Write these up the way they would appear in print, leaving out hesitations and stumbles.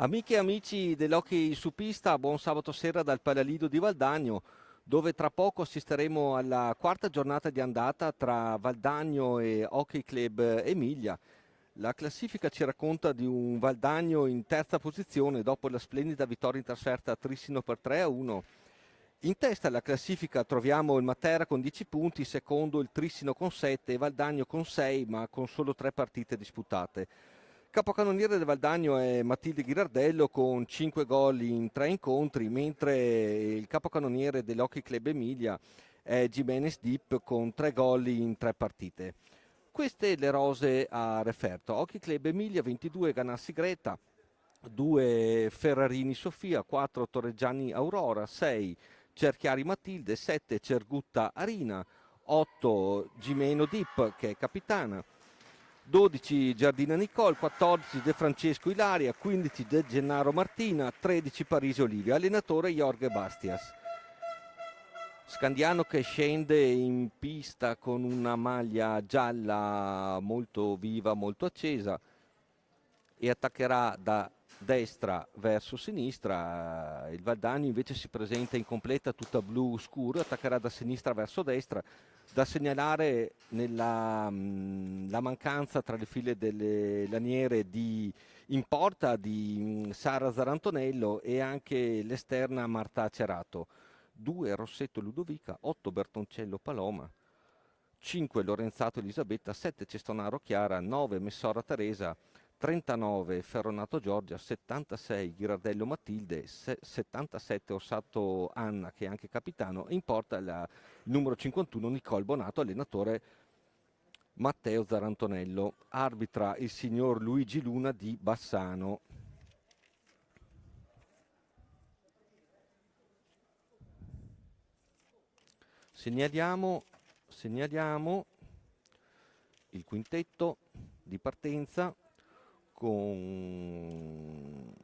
Amiche e amici dell'hockey su pista, buon sabato sera dal Palalido di Valdagno, dove tra poco assisteremo alla quarta giornata di andata tra Valdagno e Hockey Club Emilia. La classifica ci racconta di un Valdagno in terza posizione dopo la splendida vittoria in trasferta a Trissino per 3-1. In testa alla classifica troviamo il Matera con 10 punti, secondo il Trissino con 7 e Valdagno con 6, ma con solo 3 partite disputate. Capocannoniere del Valdagno è Matilde Ghirardello con 5 gol in 3 incontri, mentre il capocannoniere dell'Hockey Club Emilia è Jimenez Dip con 3 gol in 3 partite. Queste le rose a referto. Hockey Club Emilia 22 Ganassi Greta, 2 Ferrarini Sofia, 4 Torreggiani Aurora, 6 Cerchiari Matilde, 7 Cergutta Arina, 8 Gimeno Dip che è capitana, 12 Giardina Nicole, 14 De Francesco Ilaria, 15 De Gennaro Martina, 13 Parisi Olivia, allenatore Jorge Bastias. Scandiano che scende in pista con una maglia gialla molto viva, molto accesa e attaccherà da destra verso sinistra. Il Valdagno invece si presenta in completa tutta blu scuro, attaccherà da sinistra verso destra. Da segnalare la mancanza tra le file delle laniere in porta di Sara Zarantonello e anche l'esterna Marta Cerato. 2 Rossetto Ludovica, 8 Bertoncello Paloma, 5 Lorenzato Elisabetta, 7 Cestonaro Chiara, 9 Messora Teresa, 39 Ferronato Giorgia, 76 Ghirardello Matilde, 77 Ossato Anna che è anche capitano e in porta il numero 51 Nicole Bonato, allenatore Matteo Zarantonello, arbitra il signor Luigi Luna di Bassano. Segnaliamo il quintetto di partenza con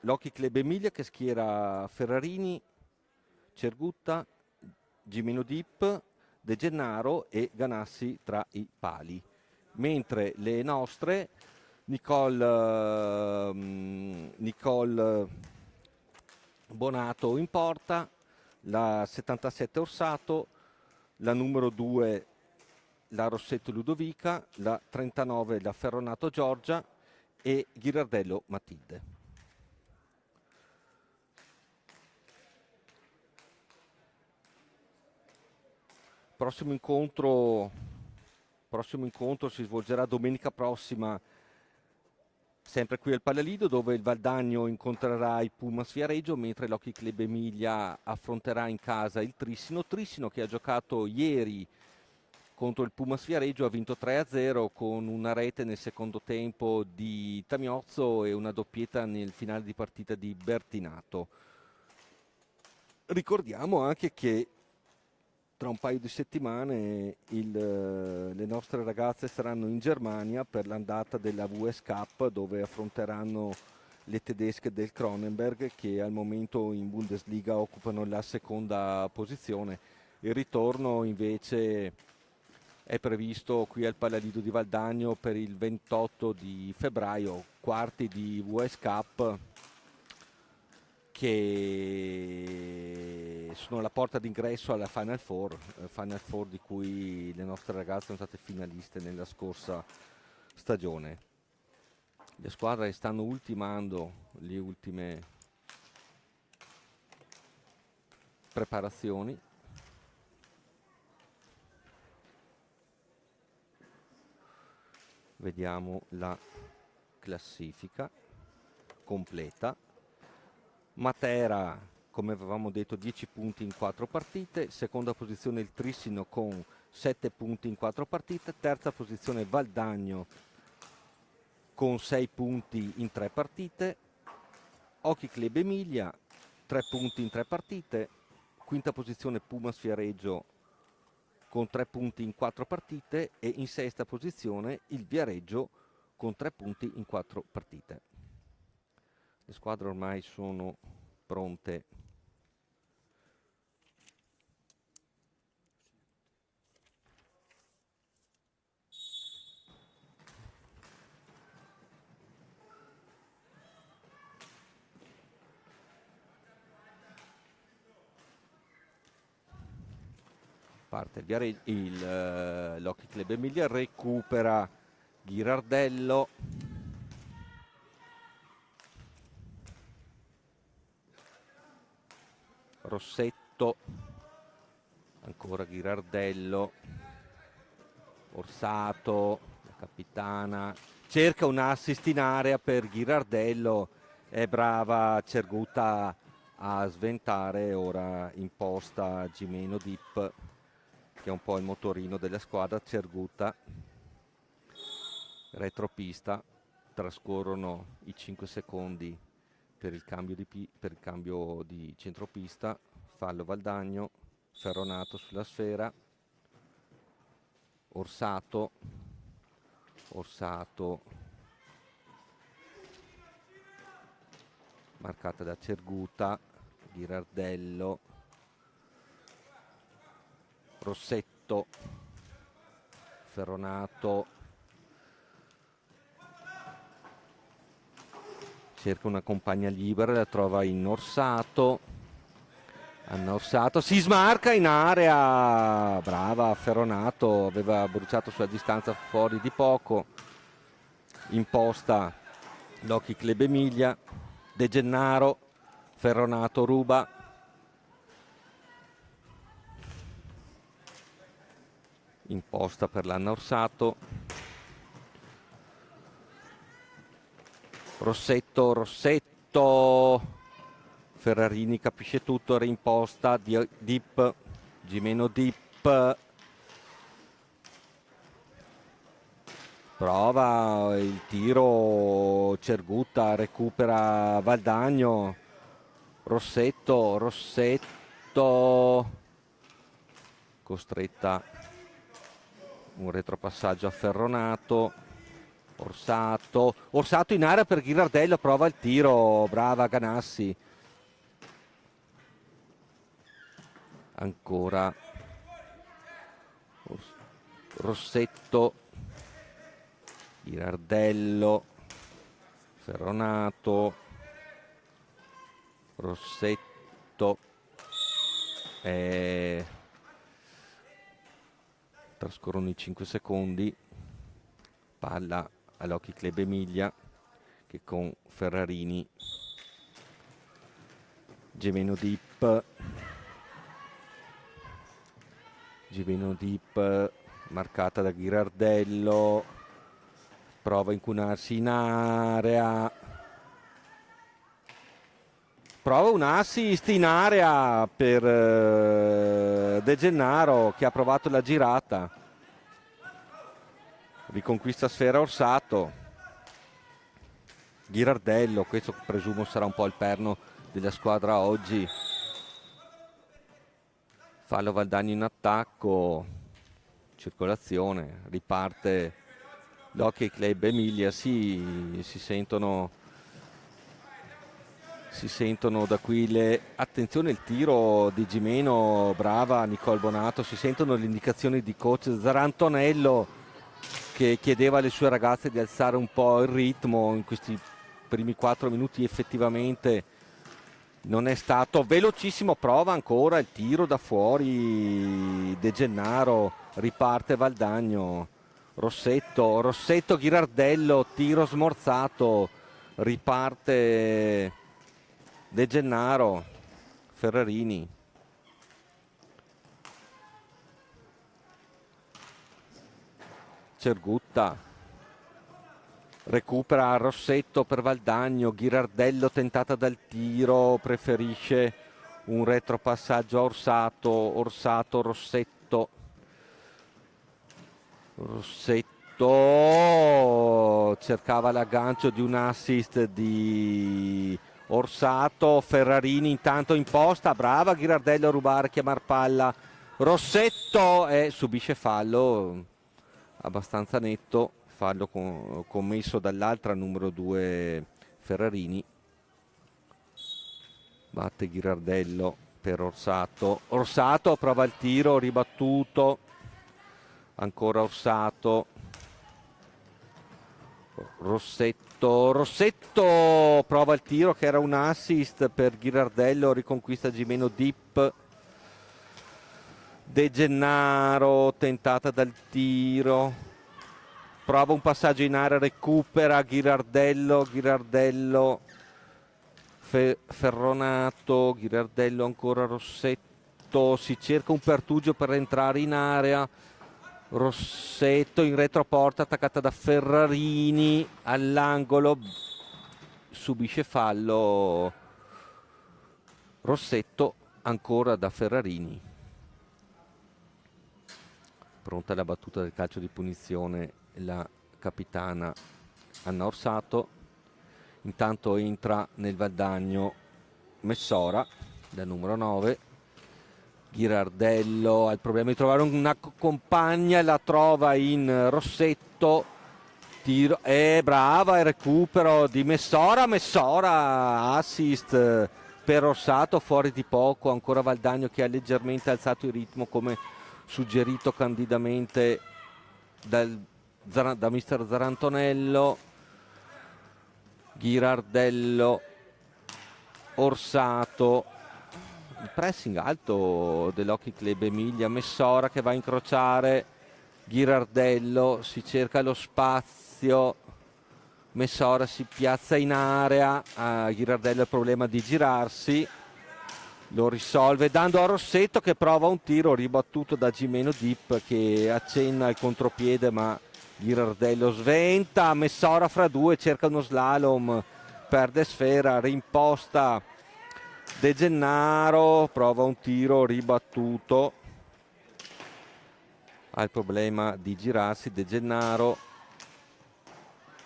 l'Hockey Club Emilia che schiera Ferrarini, Cergutta, Gimeno Dip, De Gennaro e Ganassi tra i pali. Mentre le nostre, Nicole Bonato in porta, la 77 Orsato, la numero 2 la Rossetto Ludovica, la 39 la Ferronato Giorgia e Ghirardello Matilde. Prossimo incontro si svolgerà domenica prossima sempre qui al Palalido, dove il Valdagno incontrerà i Pumas Viareggio, mentre l'Hockey Club Emilia affronterà in casa il Trissino che ha giocato ieri contro il Pumas Viareggio, ha vinto 3-0 con una rete nel secondo tempo di Tamiozzo e una doppietta nel finale di partita di Bertinato. Ricordiamo anche che tra un paio di settimane le nostre ragazze saranno in Germania per l'andata della VS Cup, dove affronteranno le tedesche del Cronenberg che al momento in Bundesliga occupano la seconda posizione. Il ritorno invece è previsto qui al Palalido di Valdagno per il 28 di febbraio, quarti di VS Cup che sono la porta d'ingresso alla Final Four di cui le nostre ragazze sono state finaliste nella scorsa stagione. Le squadre stanno ultimando le ultime preparazioni. Vediamo la classifica completa. Matera, come avevamo detto, 10 punti in 4 partite, seconda posizione il Trissino con 7 punti in 4 partite, terza posizione Valdagno con 6 punti in 3 partite, Hockey Club Emilia 3 punti in 3 partite, quinta posizione Pumas Viareggio con 3 punti in 4 partite e in sesta posizione il Viareggio con 3 punti in 4 partite. Le squadre ormai sono pronte parte l'Hockey Club Emilia, recupera Ghirardello, Rossetto, ancora Ghirardello, Orsato, la capitana, cerca un assist in area per Ghirardello, è brava Cerguta a sventare, ora imposta Gimeno Dip, che è un po' il motorino della squadra. Cerguta, retropista, trascorrono i 5 secondi per il cambio di centropista, fallo Valdagno, Ferronato sulla sfera, Orsato, marcata da Cerguta, Ghirardello, Rossetto, Ferronato, cerca una compagna libera, la trova in Orsato, Anna Orsato, si smarca in area, brava Ferronato, aveva bruciato sulla distanza fuori di poco, imposta l'Hockey Club Emilia, De Gennaro, Ferronato ruba, imposta per l'Anna Orsato, Rossetto, Ferrarini capisce tutto, reimposta, Dip, Gimeno Dip, prova il tiro, Cerguta, recupera Valdagno, Rossetto, costretta, un retropassaggio a Ferronato, Orsato in area per Ghirardello, prova il tiro, brava Ganassi, ancora Rossetto, Ghirardello, Ferronato, Rossetto, trascorrono i 5 secondi, palla all'Hockey Club Emilia che con Ferrarini, Gimeno Dip, marcata da Ghirardello, prova a incunarsi in area, prova un assist in area per De Gennaro che ha provato la girata, riconquista sfera Orsato, Ghirardello, questo presumo sarà un po' il perno della squadra oggi, fallo Valdagno in attacco, circolazione, riparte l'Hockey Club Emilia, si sentono da qui attenzione, il tiro di Gimeno, brava Nicole Bonato, si sentono le indicazioni di coach Zarantonello che chiedeva alle sue ragazze di alzare un po' il ritmo in questi primi 4 minuti, effettivamente non è stato velocissimo, prova ancora il tiro da fuori De Gennaro, riparte Valdagno, Rossetto, Ghirardello, tiro smorzato, riparte De Gennaro, Ferrarini, Cergutta, recupera Rossetto per Valdagno, Ghirardello tentata dal tiro, preferisce un retropassaggio a Orsato, Rossetto, cercava l'aggancio di un assist di Orsato, Ferrarini intanto imposta, brava Ghirardello a rubare, chiamar palla, Rossetto subisce fallo abbastanza netto, fallo commesso dall'altra numero 2 Ferrarini, batte Ghirardello per Orsato, prova il tiro, ribattuto, ancora Orsato, Rossetto prova il tiro che era un assist per Ghirardello, riconquista Gimeno Dip, De Gennaro, tentata dal tiro, prova un passaggio in area, recupera Ghirardello, Ferronato, Ghirardello ancora Rossetto, si cerca un pertugio per entrare in area, Rossetto in retroporta attaccata da Ferrarini all'angolo, subisce fallo Rossetto ancora da Ferrarini. Pronta la battuta del calcio di punizione la capitana Anna Orsato. Intanto entra nel Valdagno Messora, da numero 9. Ghirardello ha il problema di trovare una compagna, la trova in Rossetto. Tiro, brava, il recupero di Messora. Assist per Orsato, fuori di poco. Ancora Valdagno che ha leggermente alzato il ritmo, come suggerito candidamente da mister Zarantonello. Ghirardello, Orsato, il pressing alto dell'Hockey Club Emilia. Messora che va a incrociare Ghirardello, si cerca lo spazio, Messora si piazza in area, Ghirardello ha il problema di girarsi, lo risolve dando a Rossetto che prova un tiro ribattuto da Gimeno Dip che accenna il contropiede, ma Ghirardello sventa. Messora fra due, cerca uno slalom, perde sfera, rimposta De Gennaro, prova un tiro ribattuto, ha il problema di girarsi De Gennaro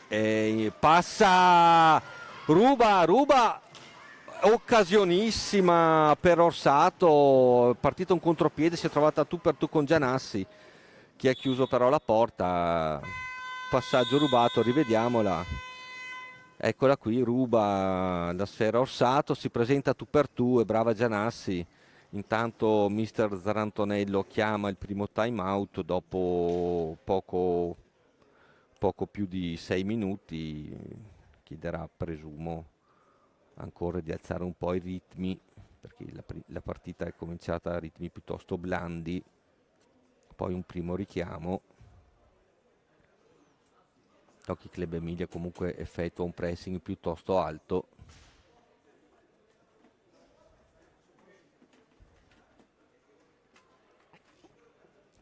e passa, ruba, occasionissima per Orsato, partito un contropiede, si è trovata tu per tu con Gianassi che ha chiuso però la porta, passaggio rubato, rivediamola, eccola qui, ruba la sfera Orsato, si presenta tu per tu e brava Gianassi. Intanto mister Zarantonello chiama il primo time out dopo poco più di 6 minuti, chiederà, presumo, ancora di alzare un po' i ritmi, perché la partita è cominciata a ritmi piuttosto blandi. Poi un primo richiamo. L'Hockey Club Emilia comunque effettua un pressing piuttosto alto.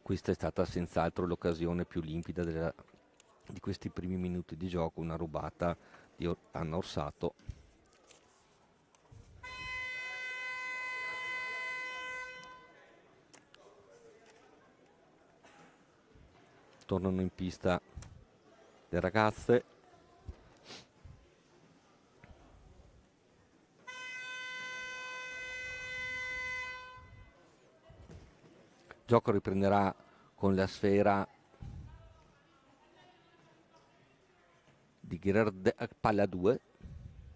Questa è stata senz'altro l'occasione più limpida di questi primi minuti di gioco, una rubata di Anna Orsato. Tornano in pista le ragazze. Il gioco riprenderà con la sfera di palla 2,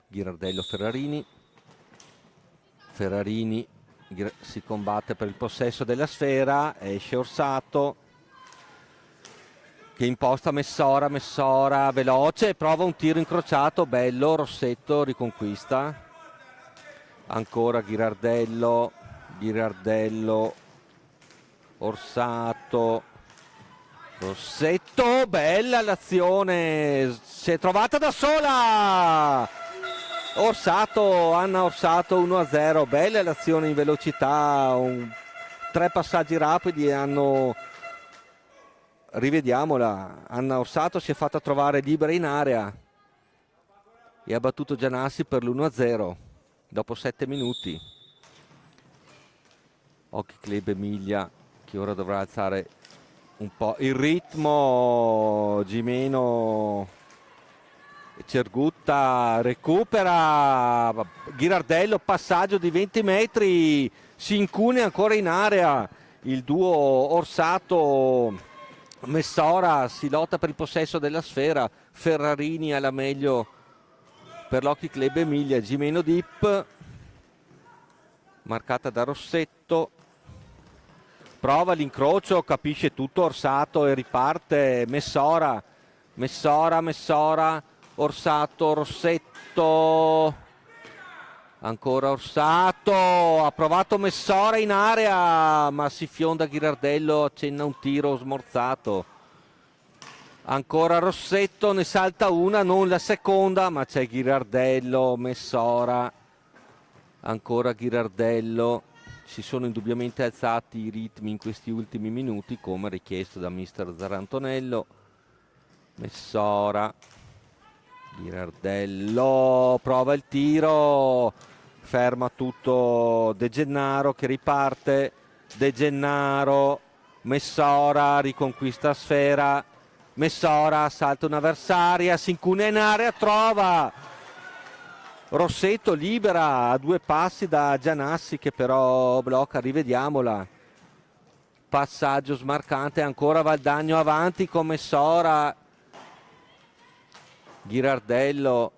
Ghirardello Ferrarini. Ferrarini si combatte per il possesso della sfera, esce Orsato che imposta Messora veloce, prova un tiro incrociato, bello, Rossetto riconquista, ancora Ghirardello, Orsato, Rossetto, bella l'azione, si è trovata da sola, Anna Orsato 1-0, bella l'azione in velocità, 3 passaggi rapidi hanno... Rivediamola, Anna Orsato si è fatta trovare libera in area e ha battuto Gianassi per l'1-0 dopo 7 minuti. Hockey Club Emilia che ora dovrà alzare un po' il ritmo. Gimeno Cergutta recupera, Ghirardello, passaggio di 20 metri, si incune ancora in area il duo Orsato Messora, si lotta per il possesso della sfera, Ferrarini alla meglio per l'Hockey Club Emilia, Gimeno Dip, marcata da Rossetto, prova l'incrocio, capisce tutto Orsato e riparte, Messora, Orsato, Rossetto, Ancora Orsato, ha provato Messora in area, ma si fionda Ghirardello, accenna un tiro smorzato. Ancora Rossetto, ne salta una, non la seconda, ma c'è Ghirardello, Messora, ancora Ghirardello. Si sono indubbiamente alzati i ritmi in questi ultimi minuti, come richiesto da mister Zarantonello. Messora, Ghirardello, prova il tiro, ferma tutto De Gennaro che riparte. De Gennaro, Messora riconquista sfera, Messora salta un'avversaria, si incunea in area, trova Rossetto, libera a 2 passi da Gianassi che però blocca. Rivediamola, passaggio smarcante, ancora Valdagno avanti con Messora, Ghirardello,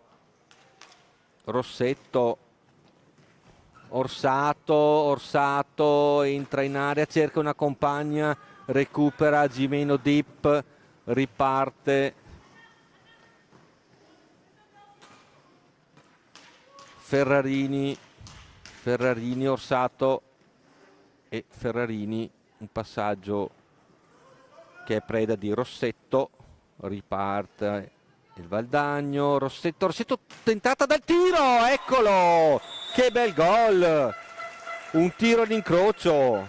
Rossetto, Orsato entra in area, cerca una compagna, recupera Gimeno Dip, riparte Ferrarini, Orsato e Ferrarini, un passaggio che è preda di Rossetto, riparte il Valdagno, Rossetto, tentata dal tiro, eccolo, che bel gol, un tiro all'incrocio,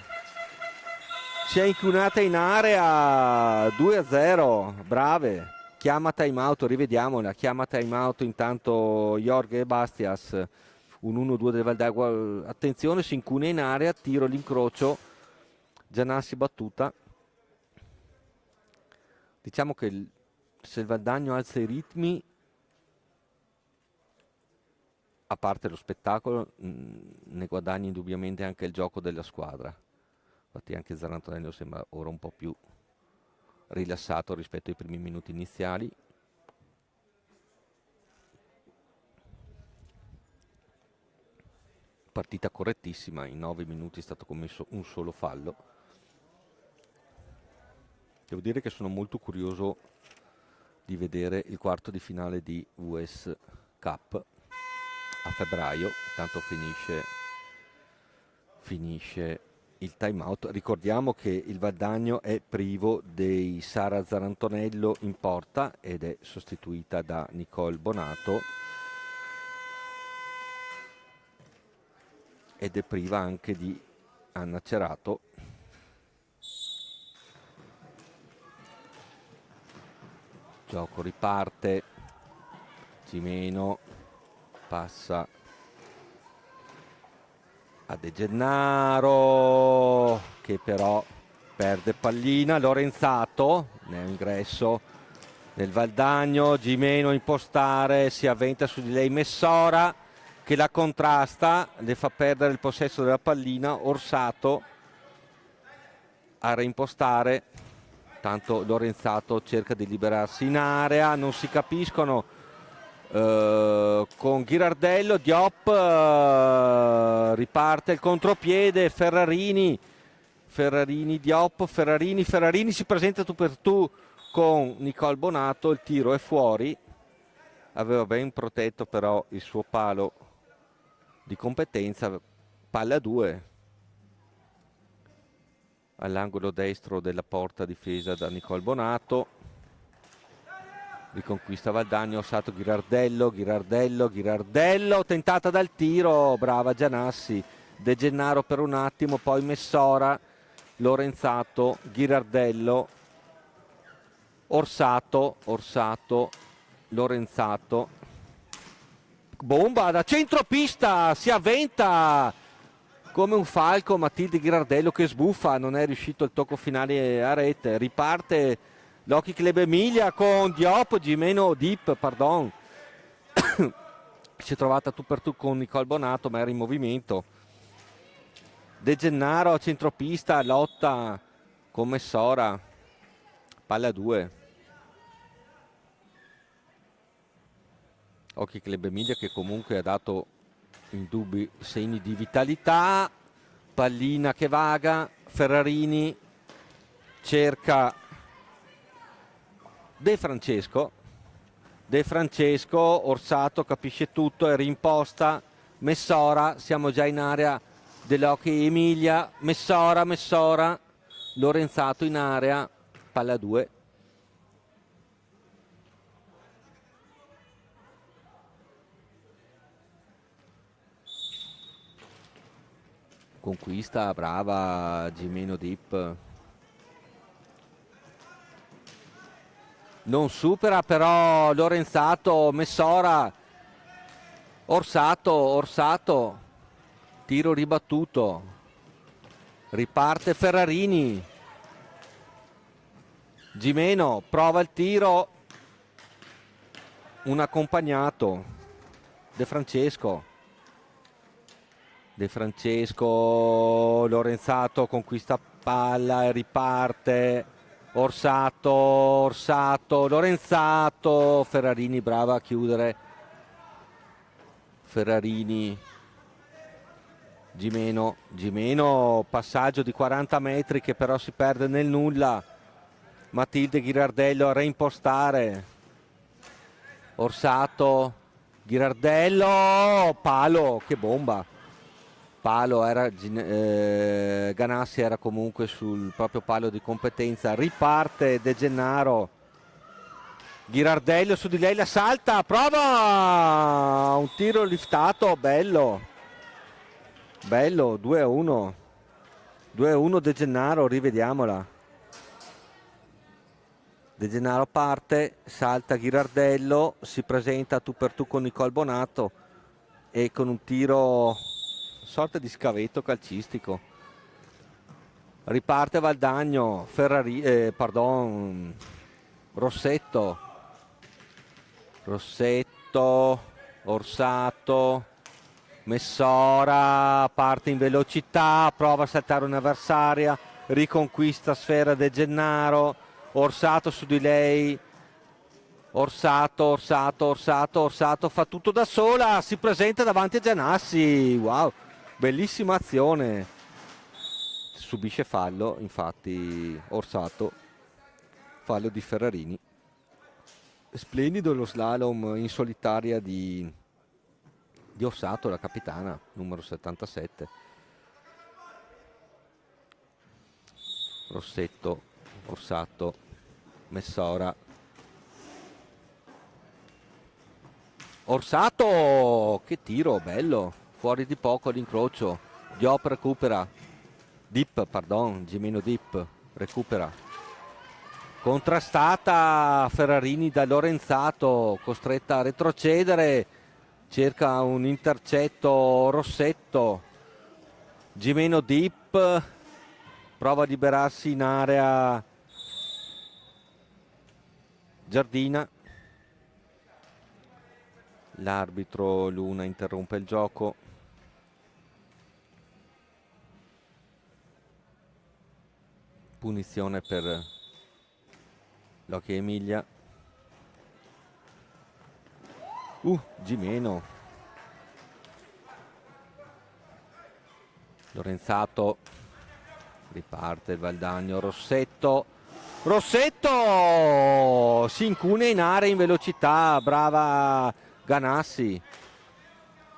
si è incunata in area, 2-0, brave. Chiama time out, rivediamola, chiama time out intanto Jorge Bastias, un 1-2 del Valdagno, attenzione, si incunea in area, tiro all'incrocio, Gianassi battuta. Diciamo che se il Valdagno alza i ritmi, a parte lo spettacolo, ne guadagna indubbiamente anche il gioco della squadra. Infatti anche Zarantonello sembra ora un po' più rilassato rispetto ai primi minuti iniziali. Partita correttissima, in 9 minuti è stato commesso un solo fallo. Devo dire che sono molto curioso di vedere il quarto di finale di US Cup a febbraio, tanto finisce il time out. Ricordiamo che il Valdagno è privo dei Sara Zarantonello in porta ed è sostituita da Nicole Bonato ed è priva anche di Anna Cerato. Gioco riparte, Gimeno passa a De Gennaro che però perde pallina, Lorenzato nel ingresso del Valdagno, Gimeno impostare, si avventa su di lei Messora che la contrasta, le fa perdere il possesso della pallina, Orsato a reimpostare, tanto Lorenzato cerca di liberarsi in area, non si capiscono con Ghirardello, Diop riparte il contropiede, Ferrarini, Diop, Ferrarini si presenta tu per tu con Nicole Bonato, il tiro è fuori, aveva ben protetto però il suo palo di competenza, palla 2 all'angolo destro della porta difesa da Nicole Bonato. Riconquista Valdagno, Orsato, Ghirardello, tentata dal tiro, brava Gianassi, De Gennaro per un attimo, poi Messora, Lorenzato, Ghirardello, Orsato, Lorenzato, bomba da centropista, si avventa come un falco Matilde Ghirardello che sbuffa, non è riuscito il tocco finale a rete, riparte l'Hockey Club Emilia con Diop, Gimeno Dip, pardon. Si è trovata tu per tu con Nicole Bonato, ma era in movimento. De Gennaro a centropista, lotta con Messora, palla 2. Hockey Club Emilia che comunque ha dato indubbi segni di vitalità, pallina che vaga, Ferrarini cerca De Francesco, Orsato capisce tutto, è rimposta Messora, siamo già in area dell'Hockey Emilia, Messora, Lorenzato in area, palla 2. Conquista, brava Gimeno Dip. Non supera però Lorenzato, Messora, Orsato, tiro ribattuto, riparte Ferrarini, Gimeno prova il tiro, un accompagnato, De Francesco, Lorenzato conquista palla e riparte, Orsato, Lorenzato, Ferrarini brava a chiudere, Ferrarini, Gimeno, passaggio di 40 metri che però si perde nel nulla, Matilde Ghirardello a reimpostare, Orsato, Ghirardello, palo, che bomba, palo, Ganassi era comunque sul proprio palo di competenza, riparte De Gennaro, Ghirardello su di lei, la salta, prova un tiro liftato, bello, 2-1, De Gennaro, rivediamola. De Gennaro parte, salta Ghirardello, si presenta tu per tu con Nicole Bonato e con un tiro sorta di scavetto calcistico. Riparte Valdagno, Rossetto, Orsato, Messora, parte in velocità, prova a saltare un'avversaria, riconquista sfera De Gennaro, Orsato su di lei, Orsato fa tutto da sola, si presenta davanti a Gianassi, wow, bellissima azione, subisce fallo, infatti Orsato, fallo di Ferrarini. Splendido lo slalom in solitaria di Orsato, la capitana, numero 77. Rossetto, Orsato, Messora. Orsato, che tiro, bello, fuori di poco l'incrocio. Diop recupera. Gimeno Dip recupera. Contrastata Ferrarini da Lorenzato, costretta a retrocedere, cerca un intercetto Rossetto, Gimeno Dip, prova a liberarsi in area Giardina, l'arbitro Luna interrompe il gioco. Punizione per l'Hockey Emilia. Gimeno. Lorenzato. Riparte il Valdagno. Rossetto si incunea in area in velocità. Brava Ganassi.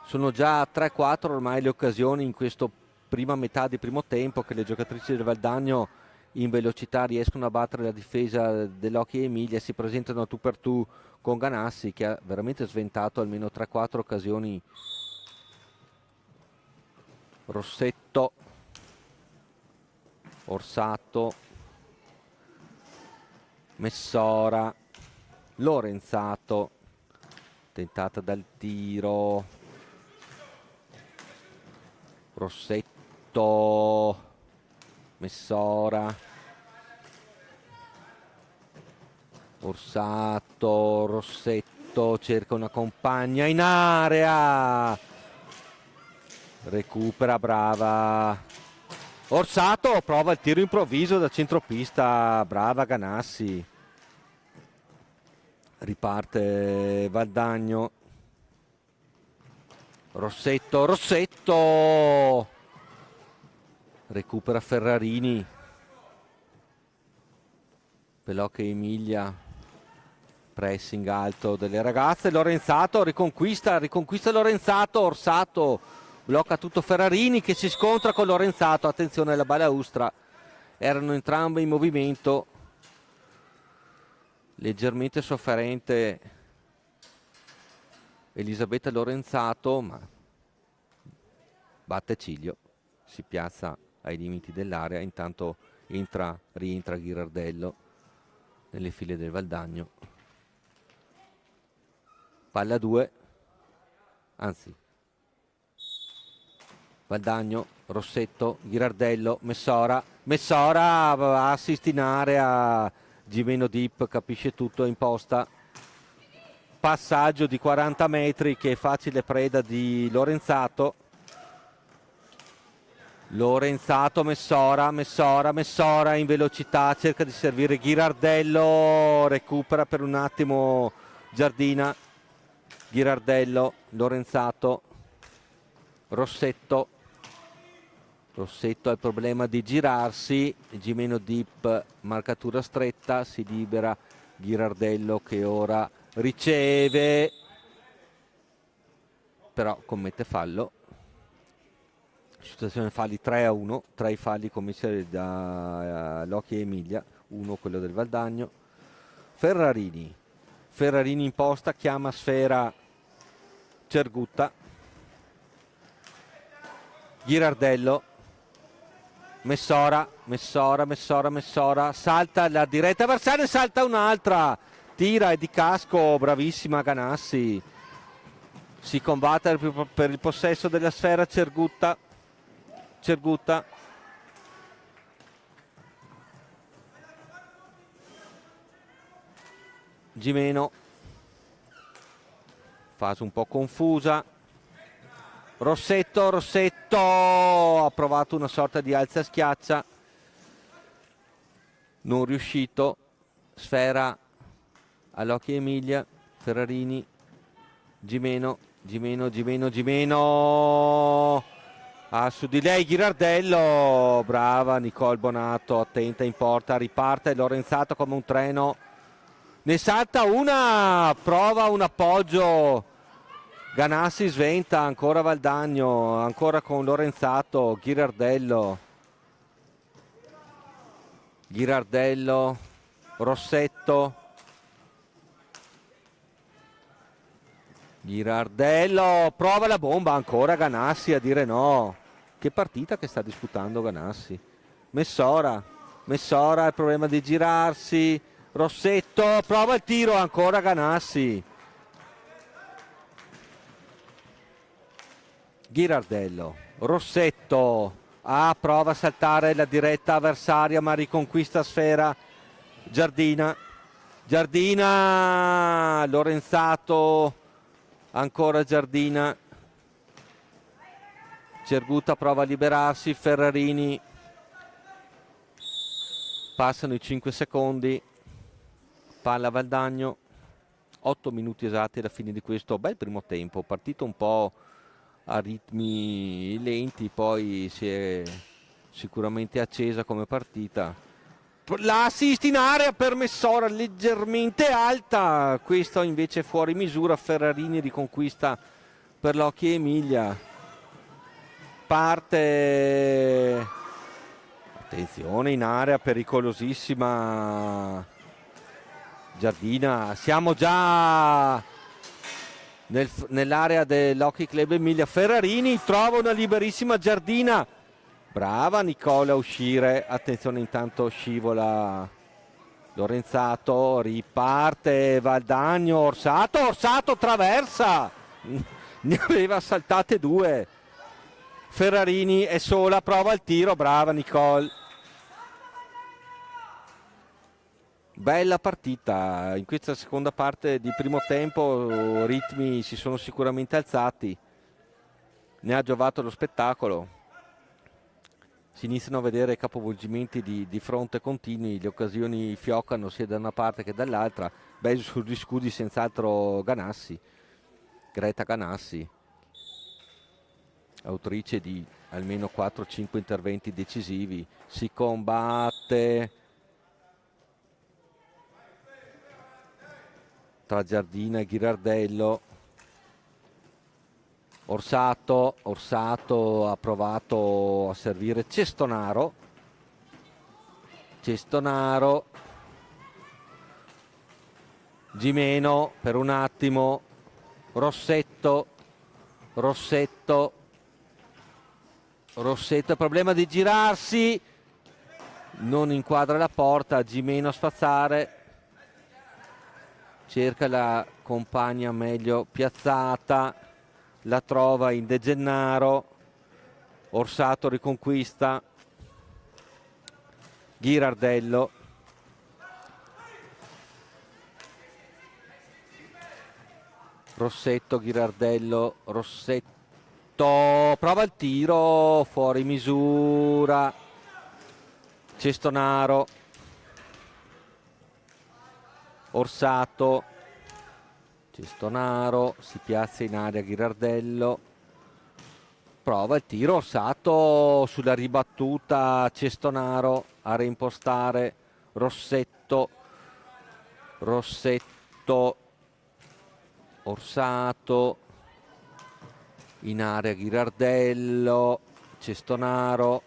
Sono già 3-4 ormai le occasioni in questa prima metà di primo tempo che le giocatrici del Valdagno in velocità riescono a battere la difesa dell'Hockey Emilia, si presentano tu per tu con Ganassi che ha veramente sventato almeno 3-4 occasioni. Rossetto, Orsato, Messora, Lorenzato, tentata dal tiro, Rossetto, Messora, Orsato, Rossetto cerca una compagna in area, recupera, brava Orsato, prova il tiro improvviso da centropista, brava Ganassi, riparte Valdagno, Rossetto, recupera Ferrarini, per l'Hockey Emilia, Pressing alto delle ragazze, Lorenzato riconquista Lorenzato, Orsato blocca tutto Ferrarini che si scontra con Lorenzato, attenzione alla balaustra, erano entrambi in movimento, leggermente sofferente Elisabetta Lorenzato, ma batte Ciglio, si piazza ai limiti dell'area, intanto rientra Ghirardello nelle file del Valdagno. Palla 2, anzi Valdagno, Rossetto, Ghirardello, Messora, assist in area, Gimeno Dip capisce tutto, imposta, passaggio di 40 metri che è facile preda di Lorenzato. Messora in velocità, cerca di servire Ghirardello, recupera per un attimo Giardina, Ghirardello, Lorenzato, Rossetto ha il problema di girarsi, Gimeno Dip, marcatura stretta, si libera Ghirardello che ora riceve, però commette fallo. Situazione falli 3-1, tra i falli commessi da Locchi e Emilia, uno quello del Valdagno. Ferrarini in posta, chiama sfera Cergutta, Ghirardello, Messora, salta la diretta avversaria, salta un'altra, tira e di casco, bravissima Ganassi, si combatte per il possesso della sfera Cergutta, Gimeno, fase un po' confusa, Rossetto ha provato una sorta di alza schiaccia, non riuscito, sfera all'Occhi Emilia, Ferrarini, Gimeno, su di lei Ghirardello, brava Nicole Bonato, attenta in porta, riparte Lorenzato come un treno, ne salta una, prova un appoggio, Ganassi sventa, ancora Valdagno, ancora con Lorenzato, Ghirardello, Rossetto, Ghirardello, prova la bomba, ancora Ganassi a dire no. Che partita che sta disputando Ganassi. Messora, il problema di girarsi, Rossetto, prova il tiro, ancora Ganassi. Ghirardello, Rossetto, prova a saltare la diretta avversaria ma riconquista sfera Giardina, Lorenzato, ancora Giardina, Cergutta prova a liberarsi, Ferrarini, passano i 5 secondi, palla Valdagno, 8 minuti esatti alla fine di questo bel primo tempo, partito un po' a ritmi lenti, poi si è sicuramente accesa come partita. L'assist in area per Messora leggermente alta, questo invece fuori misura, Ferrarini riconquista per l'Occhi Emilia, parte, attenzione in area pericolosissima Giardina, siamo già nell'area dell'Hockey Club Emilia, Ferrarini trova una liberissima Giardina, brava Nicola a uscire, attenzione intanto scivola Lorenzato, riparte Valdagno, Orsato traversa, ne aveva saltate 2, Ferrarini è sola, prova il tiro, brava Nicole. Bella partita, in questa seconda parte di primo tempo ritmi si sono sicuramente alzati, ne ha giovato lo spettacolo, si iniziano a vedere capovolgimenti di fronte continui, le occasioni fioccano sia da una parte che dall'altra, bei sugli scudi senz'altro Greta Ganassi, autrice di almeno 4-5 interventi decisivi, si combatte. tra Giardina e Ghirardello. Orsato ha provato a servire Cestonaro. Gimeno per un attimo, Rossetto, il problema di girarsi, non inquadra la porta, Gimeno a spazzare, cerca la compagna meglio piazzata, la trova in De Gennaro, Orsato riconquista, Ghirardello, Ghirardello, prova il tiro, fuori misura, Cestonaro, Orsato, Cestonaro, si piazza in area Ghirardello, prova il tiro, Orsato sulla ribattuta, Cestonaro a reimpostare, Rossetto, Orsato, in area Ghirardello, Cestonaro,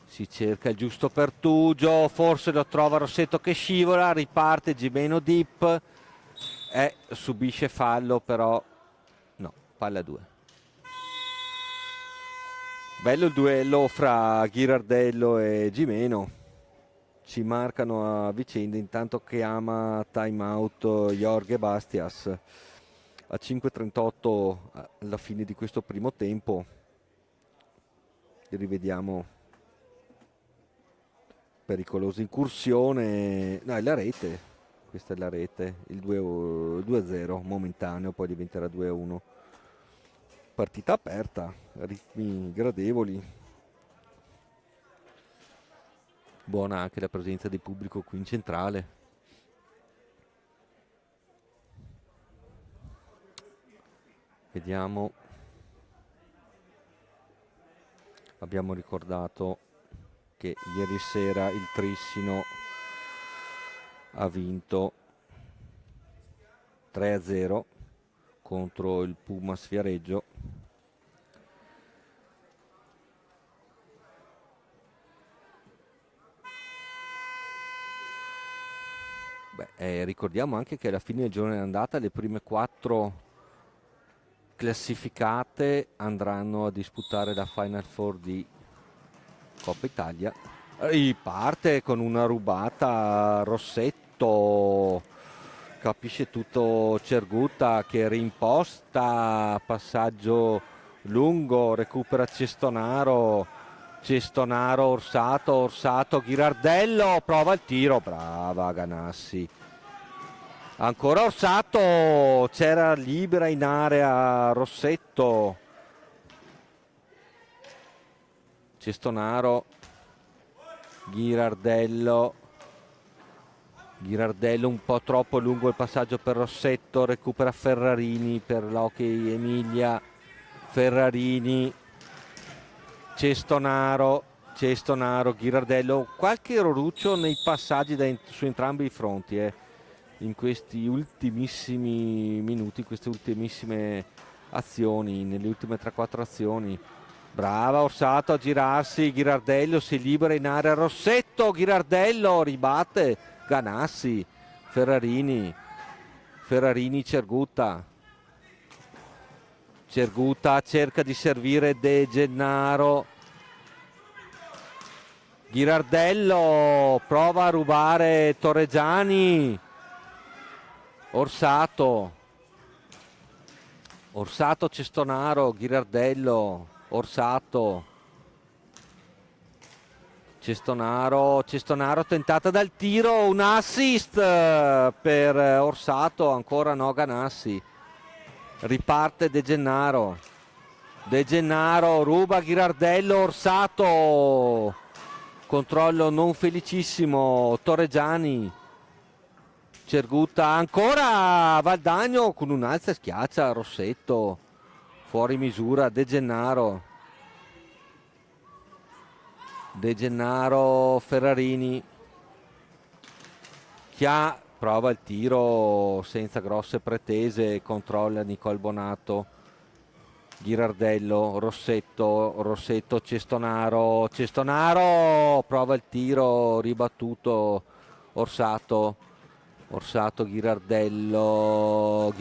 si cerca il giusto pertugio, forse lo trova Rossetto che scivola, riparte Gimeno dip, subisce fallo però, no, palla 2. Bello il duello fra Ghirardello e Gimeno, ci marcano a vicenda intanto che ama time out Jorge Bastias a 5:38 alla fine di questo primo tempo. Rivediamo, pericolosa incursione, no, è la rete, questa è la rete, il 2-0 momentaneo, poi diventerà 2-1. Partita aperta, ritmi gradevoli, buona anche la presenza di pubblico qui in centrale. Vediamo, abbiamo ricordato che ieri sera il Trissino ha vinto 3-0 contro il Pumas Viareggio. Ricordiamo anche che alla fine del giorno d'andata le prime 4 classificate andranno a disputare la Final Four di Coppa Italia. Riparte con una rubata Rossetto, capisce tutto Cergutta che rimposta, passaggio lungo, recupera Cestonaro, Orsato, Ghirardello, prova il tiro, brava Ganassi. Ancora Orsato, c'era libera in area Rossetto, Cestonaro, Ghirardello un po' troppo lungo il passaggio per Rossetto, recupera Ferrarini per l'Hockey Emilia, Ferrarini, Cestonaro, Ghirardello, qualche eroruccio nei passaggi su entrambi i fronti in questi ultimissimi minuti, queste ultimissime azioni, nelle ultime 3-4 azioni. Brava Orsato a girarsi, Ghirardello si libera in area, Rossetto, Ghirardello ribatte, Ganassi, Ferrarini, Cergutta cerca di servire De Gennaro, Ghirardello prova a rubare Torregiani, Orsato, Cestonaro, Ghirardello, Orsato, Cestonaro tentata dal tiro, un assist per Orsato, ancora no Ganassi, riparte De Gennaro, ruba Ghirardello, Orsato, controllo non felicissimo, Torregiani, Cergutta, ancora Valdagno con un'alza e schiaccia Rossetto, fuori misura De Gennaro, Ferrarini, prova il tiro senza grosse pretese, controlla Nicole Bonato, Ghirardello, Rossetto, Cestonaro, prova il tiro, ribattuto, Orsato, Ghirardello,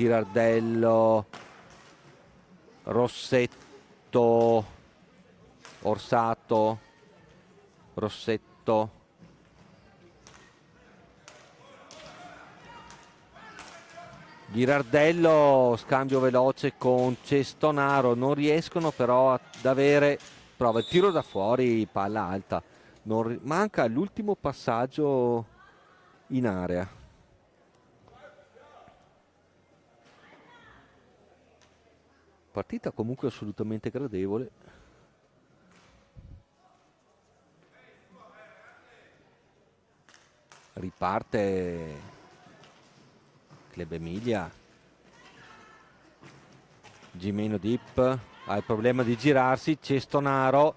Rossetto, Orsato, Rossetto, Ghirardello, scambio veloce con Cestonaro, non riescono però ad avere, prova il tiro da fuori, palla alta, manca l'ultimo passaggio in area. Partita comunque assolutamente gradevole. Riparte Club Emilia. Gimeno Dip ha il problema di girarsi. Cestonaro,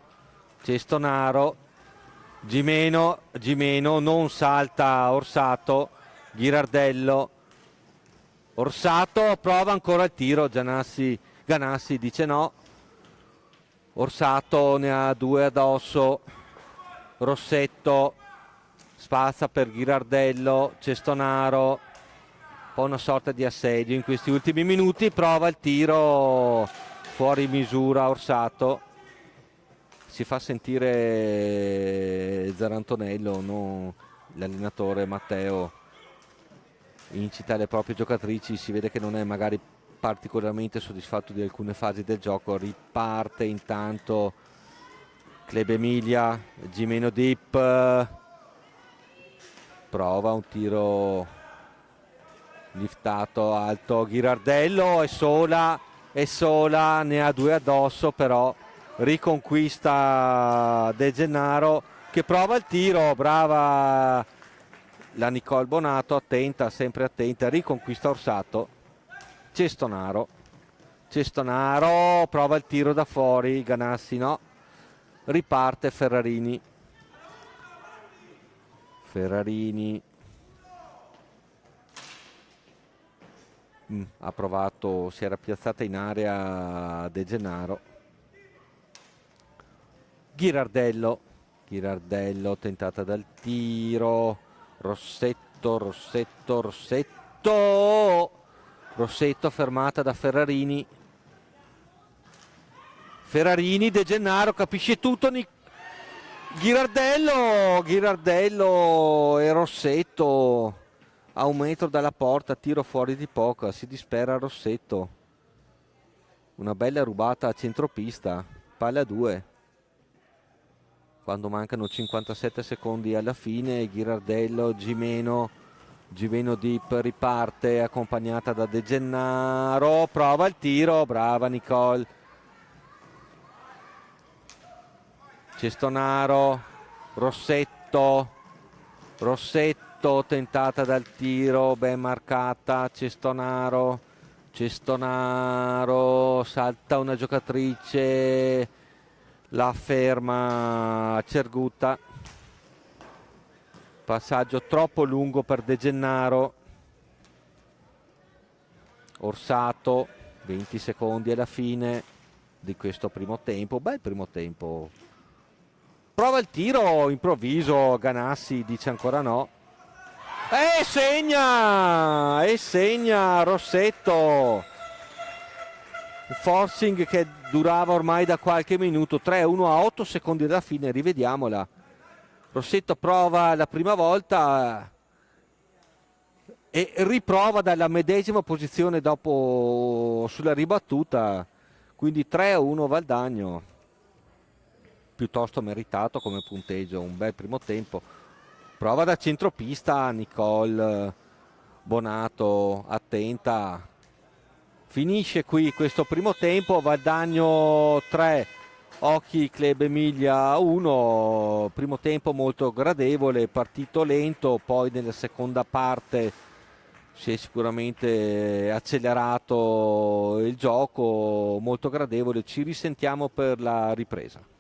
Gimeno non salta Orsato, Ghirardello, Orsato prova ancora il tiro, Ganassi dice no, Orsato ne ha due addosso, Rossetto spazza per Ghirardello, Cestonaro, un po' una sorta di assedio in questi ultimi minuti, prova il tiro fuori misura Orsato, si fa sentire Zarantonello, non l'allenatore Matteo, incita le proprie giocatrici, si vede che non è magari particolarmente soddisfatto di alcune fasi del gioco. Riparte intanto Club Emilia, Gimeno Dip prova un tiro liftato alto, Ghirardello è sola, ne ha due addosso, però riconquista De Gennaro che prova il tiro, brava la Nicole Bonato, sempre attenta, riconquista Orsato, Cestonaro prova il tiro da fuori, Ganassi no, riparte Ferrarini ha provato, si era piazzata in area De Gennaro, Ghirardello tentata dal tiro, Rossetto fermata da Ferrarini, De Gennaro capisce tutto, Ghirardello e Rossetto a un metro dalla porta, tiro fuori di poco, si dispera Rossetto, una bella rubata a centropista, palla 2 quando mancano 57 secondi alla fine. Ghirardello, Gimeno Dip riparte accompagnata da De Gennaro, prova il tiro, brava Nicole, Cestonaro, Rossetto tentata dal tiro, ben marcata, Cestonaro, salta una giocatrice, la ferma Cergutta, passaggio troppo lungo per De Gennaro, Orsato, 20 secondi alla fine di questo primo tempo, bel primo tempo. Prova il tiro improvviso, Ganassi dice ancora no. E segna Rossetto. Il forcing che durava ormai da qualche minuto, 3-1 a 8 secondi dalla fine, rivediamola. Rossetto prova la prima volta e riprova dalla medesima posizione dopo sulla ribattuta, quindi 3-1 Valdagno. Piuttosto meritato come punteggio, un bel primo tempo. Prova da centropista Nicole Bonato, attenta, finisce qui questo primo tempo, Valdagno 3 Hockey Club Emilia 1, primo tempo molto gradevole, partito lento, poi nella seconda parte si è sicuramente accelerato il gioco, molto gradevole. Ci risentiamo per la ripresa.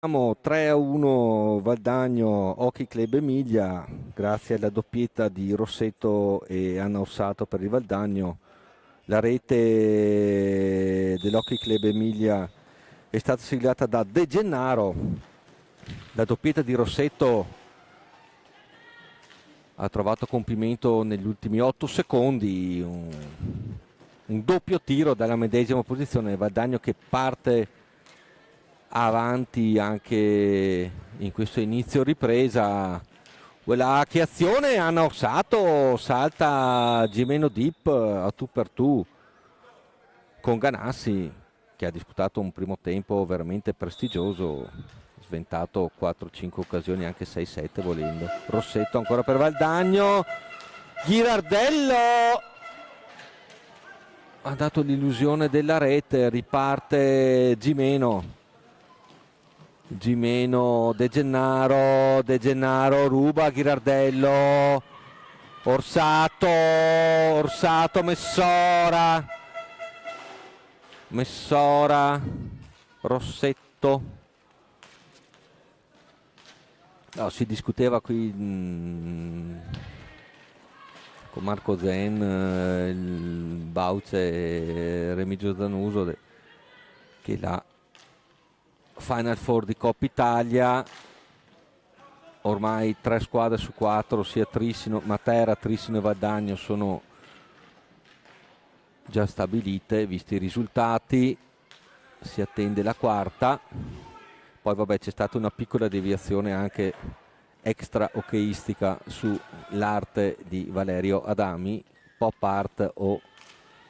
Siamo 3-1 Valdagno Hockey Club Emilia, grazie alla doppietta di Rossetto e Anna Orsato per il Valdagno. La rete dell'Hockey Club Emilia è stata siglata da De Gennaro. La doppietta di Rossetto ha trovato compimento negli ultimi 8 secondi, un doppio tiro dalla medesima posizione, Valdagno che parte avanti anche in questo inizio ripresa. Quella che azione, Anna Orsato salta Gimeno Dip a tu per tu con Ganassi, che ha disputato un primo tempo veramente prestigioso, sventato 4-5 occasioni, anche 6-7 volendo. Rossetto ancora per Valdagno, Ghirardello ha dato l'illusione della rete, riparte Gimeno, De Gennaro ruba Ghirardello, Orsato, Messora, Rossetto. No, si discuteva qui con Marco Zen, il Bauce e Remigio Zanuso, che la Final Four di Coppa Italia, ormai 3 squadre su 4, sia Trissino, Matera, Trissino e Valdagno, sono già stabilite, visti i risultati. Si attende la quarta. Poi vabbè, c'è stata una piccola deviazione anche extra hockeyistica sull'arte di Valerio Adami, pop art o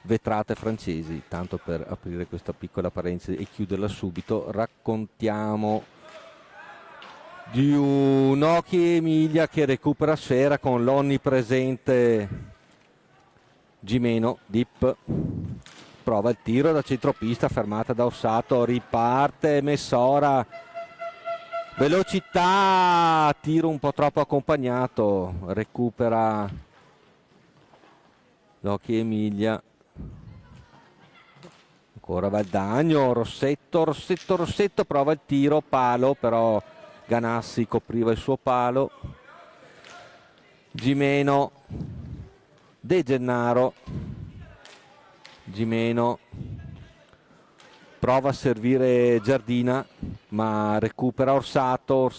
vetrate francesi, tanto per aprire questa piccola parentesi e chiuderla subito. Raccontiamo di un Hockey Emilia che recupera sfera con l'onnipresente Gimeno Dip, prova il tiro da centropista, fermata da Orsato, riparte Messora, velocità, tiro un po' troppo accompagnato, recupera l'Hockey Emilia. Ancora Valdagno, Rossetto, prova il tiro, palo, però Ganassi copriva il suo palo. Gimeno, De Gennaro, Gimeno prova a servire Giardina, ma recupera Orsato,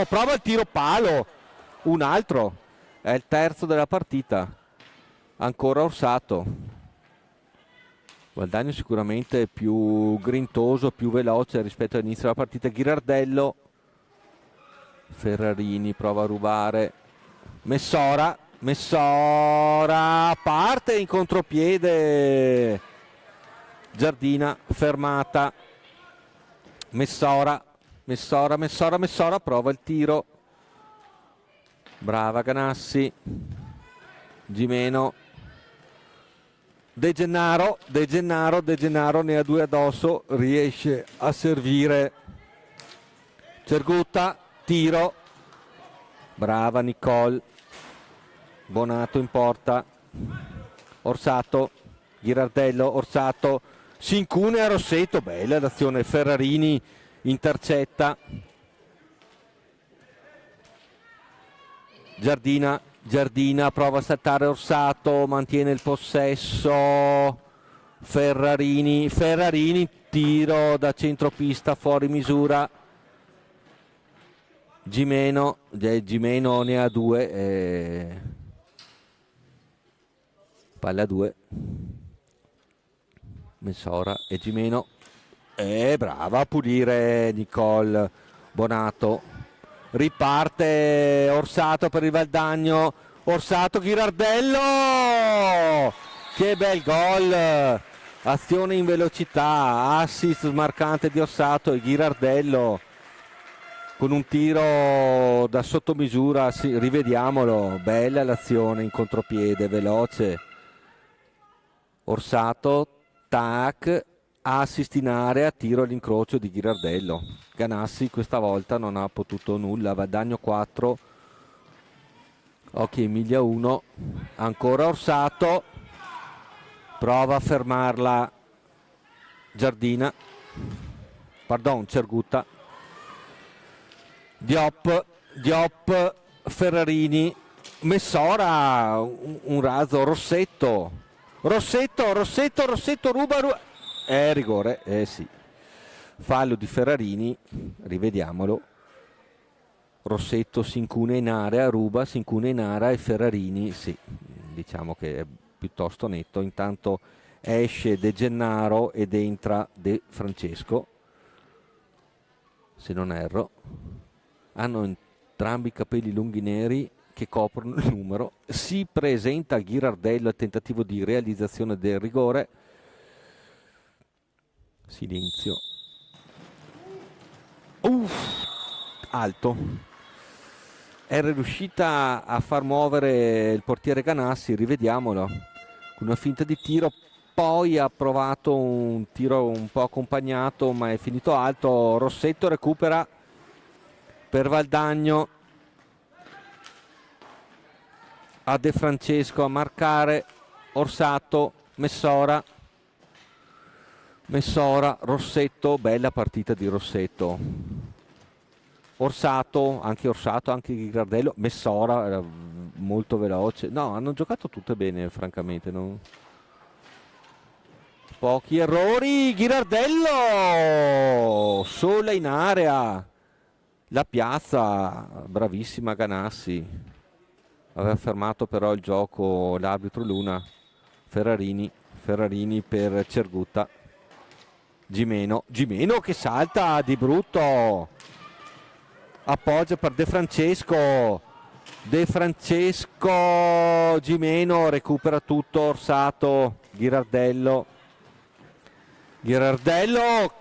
prova il tiro, palo, un altro, è il terzo della partita, ancora Orsato. Valdagno sicuramente più grintoso, più veloce rispetto all'inizio della partita. Ghirardello, Ferrarini prova a rubare, Messora, parte in contropiede, Giardina, fermata, Messora, prova il tiro, brava Ganassi, Gimeno, De Gennaro ne ha 2 addosso, riesce a servire Cergutta, tiro, brava Nicole, Bonato in porta, Orsato, Ghirardello, Orsato, si incunea a Rossetto, bella l'azione, Ferrarini intercetta, Giardina prova a saltare Orsato, mantiene il possesso, Ferrarini, tiro da centropista fuori misura, Gimeno ne ha 2, palla 2, Messora e Gimeno, brava a pulire Nicole Bonato, riparte Orsato per il Valdagno, Ghirardello, che bel gol, azione in velocità, assist smarcante di Orsato e Ghirardello con un tiro da sottomisura, sì, rivediamolo, bella l'azione in contropiede, veloce, Orsato, tac, assist in area, tiro all'incrocio di Ghirardello. Ganassi questa volta non ha potuto nulla. Valdagno 4, Hockey Emilia 1, ancora Orsato, prova a fermarla Cergutta, Diop, Ferrarini, Messora, un razzo, Rossetto, ruba, rigore, sì, fallo di Ferrarini, rivediamolo. Rossetto si incuna in area, ruba, si incuna in area e Ferrarini, sì, diciamo che è piuttosto netto. Intanto esce De Gennaro ed entra De Francesco, se non erro. Hanno entrambi i capelli lunghi neri che coprono il numero. Si presenta Ghirardello al tentativo di realizzazione del rigore. Silenzio. Alto. Era riuscita a far muovere il portiere Ganassi, rivediamolo, con una finta di tiro, poi ha provato un tiro un po' accompagnato ma è finito alto. Rossetto recupera per Valdagno, a De Francesco a marcare, Orsato, Messora, Rossetto, bella partita di Rossetto. Orsato, anche Ghirardello, Messora era molto veloce. No, hanno giocato tutte bene, francamente. No? Pochi errori, Ghirardello! Sola in area. La piazza, bravissima Ganassi. Aveva fermato però il gioco l'arbitro Luna. Ferrarini per Cergutta. Gimeno che salta di brutto. Appoggia per De Francesco, Gimeno recupera tutto, Orsato, Ghirardello,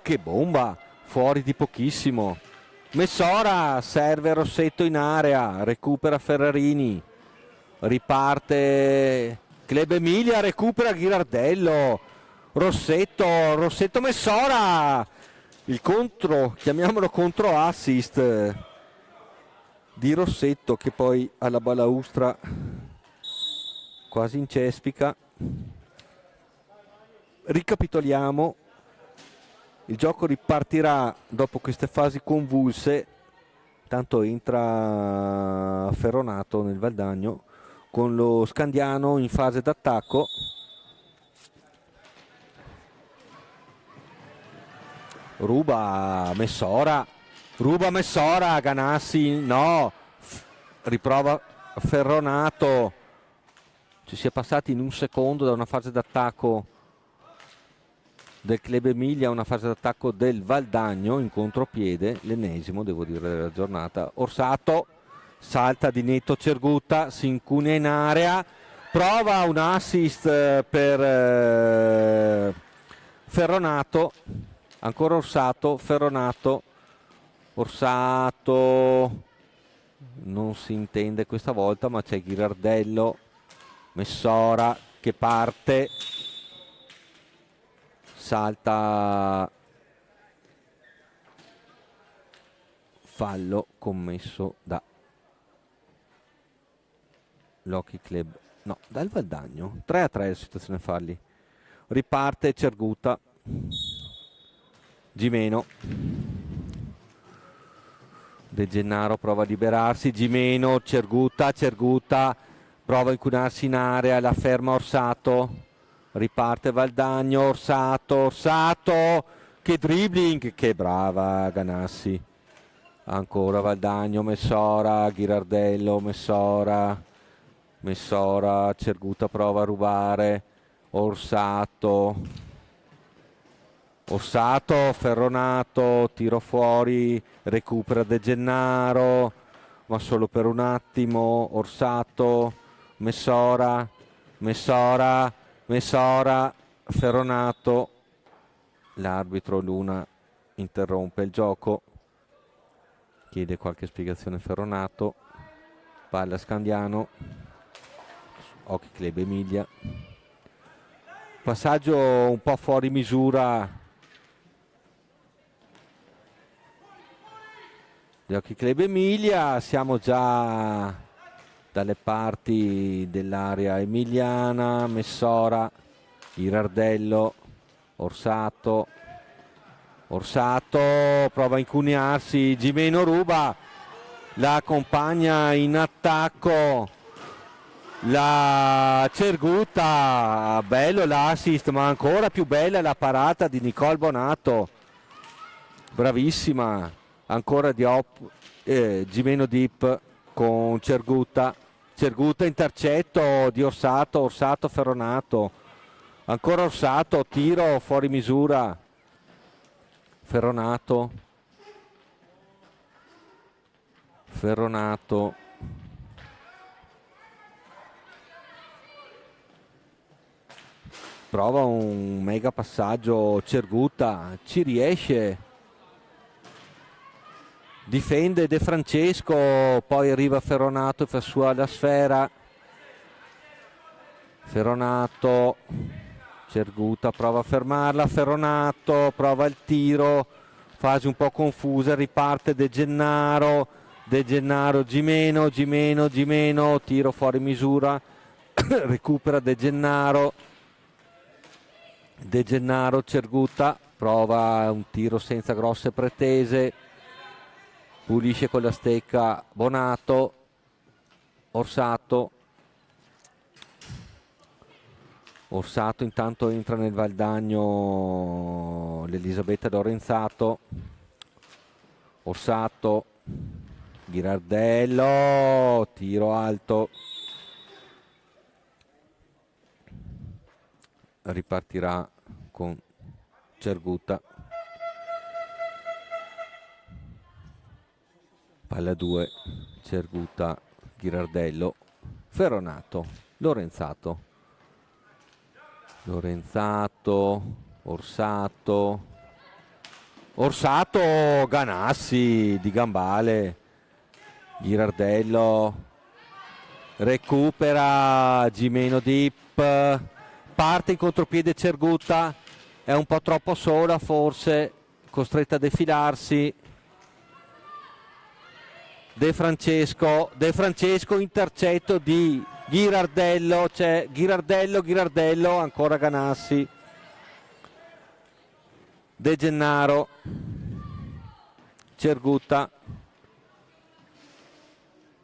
che bomba, fuori di pochissimo. Messora serve Rossetto in area, recupera Ferrarini, riparte Club Emilia, recupera Ghirardello, Rossetto, Messora, il contro, chiamiamolo contro assist di Rossetto, che poi alla balaustra quasi incespica. Ricapitoliamo, il gioco ripartirà dopo queste fasi convulse. Tanto entra Ferronato nel Valdagno con lo Scandiano in fase d'attacco. Ruba Messora, Ganassi, no, riprova Ferronato. Ci si è passati in un secondo da una fase d'attacco del Club Emilia a una fase d'attacco del Valdagno in contropiede, l'ennesimo devo dire della giornata. Orsato salta di netto Cergutta, si incunea in area, prova un assist per Ferronato, ancora Orsato, Ferronato, non si intende questa volta, ma c'è Ghirardello, Messora che parte, salta, fallo commesso da L'Hockey Club, no, dal Valdagno. 3-3 la situazione falli. Riparte Cergutta, Gimeno, De Gennaro prova a liberarsi, Gimeno, Cergutta prova a incunarsi in area, la ferma Orsato, riparte Valdagno, Orsato, che dribbling, che brava Ganassi, ancora Valdagno, Messora, Ghirardello, Messora, Cergutta prova a rubare, Orsato, Ferronato, tiro fuori, recupera De Gennaro, ma solo per un attimo. Orsato, Messora, Ferronato, l'arbitro Luna interrompe il gioco, chiede qualche spiegazione Ferronato, palla Scandiano, Hockey Club Emilia, passaggio un po' fuori misura di Hockey Club Emilia. Siamo già dalle parti dell'area emiliana. Messora, Ghirardello, Orsato prova a incuniarsi, Gimeno ruba, la accompagna in attacco la Cerguta, bello l'assist, ma ancora più bella la parata di Nicole Bonato, bravissima, ancora Gimeno Dip con Cerguta, intercetto di Orsato, Ferronato, ancora Orsato, tiro fuori misura, Ferronato, prova un mega passaggio Cerguta, ci riesce, difende De Francesco, poi arriva Ferronato e fa sua la sfera, Ferronato, Cerguta prova a fermarla, Ferronato prova il tiro, fase un po' confusa, riparte De Gennaro, Gimeno, tiro fuori misura, recupera De Gennaro, Cerguta prova un tiro senza grosse pretese, pulisce con la stecca Bonato, Orsato intanto entra nel Valdagno l'Elisabetta Lorenzato, Orsato, Ghirardello, tiro alto, ripartirà con Cerguta, palla 2, Cerguta, Ghirardello, Ferronato, Lorenzato, Orsato, Ganassi di Gambale, Ghirardello, recupera Gimeno Dip, parte in contropiede Cerguta, è un po' troppo sola forse, costretta a defilarsi, De Francesco, intercetto di Ghirardello, c'è Ghirardello, ancora Ganassi, De Gennaro, Cerguta,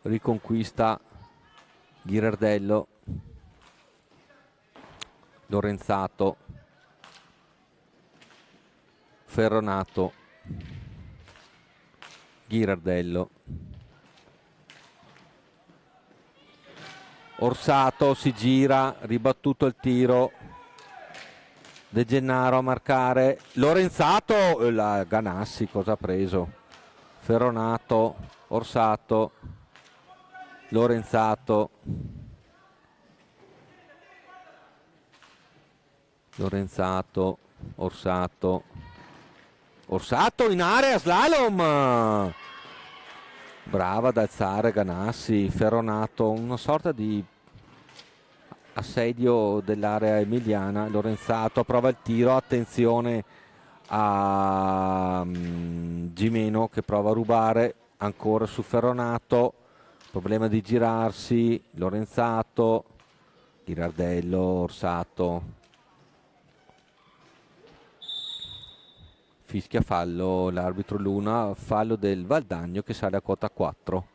riconquista Ghirardello, Lorenzato, Ferronato, Ghirardello, Orsato si gira, ribattuto il tiro, De Gennaro a marcare, Lorenzato, la Ganassi cosa ha preso, Ferronato, Orsato, Lorenzato, Orsato in area, slalom, brava ad alzare Ganassi, Ferronato, una sorta di assedio dell'area emiliana, Lorenzato prova il tiro, attenzione a Gimeno che prova a rubare, ancora su Ferronato, problema di girarsi, Lorenzato, Ghirardello, Orsato, fischia fallo l'arbitro Luna, fallo del Valdagno che sale a quota 4.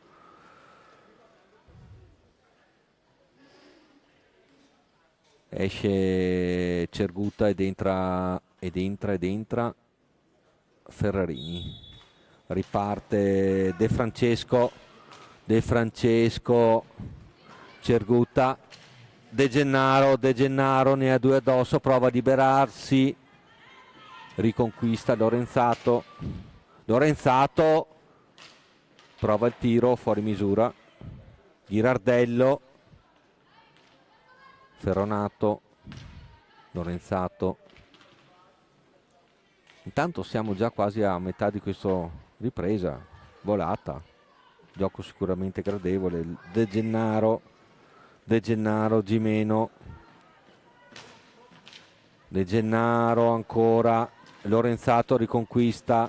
Esce Cerguta ed entra Ferrarini, riparte De Francesco, Cerguta, De Gennaro ne ha due addosso, prova a liberarsi, riconquista Lorenzato, prova il tiro fuori misura, Ghirardello, Ferronato, Lorenzato. Intanto siamo già quasi a metà di questa ripresa, volata, gioco sicuramente gradevole, De Gennaro, Gimeno, De Gennaro ancora, Lorenzato riconquista,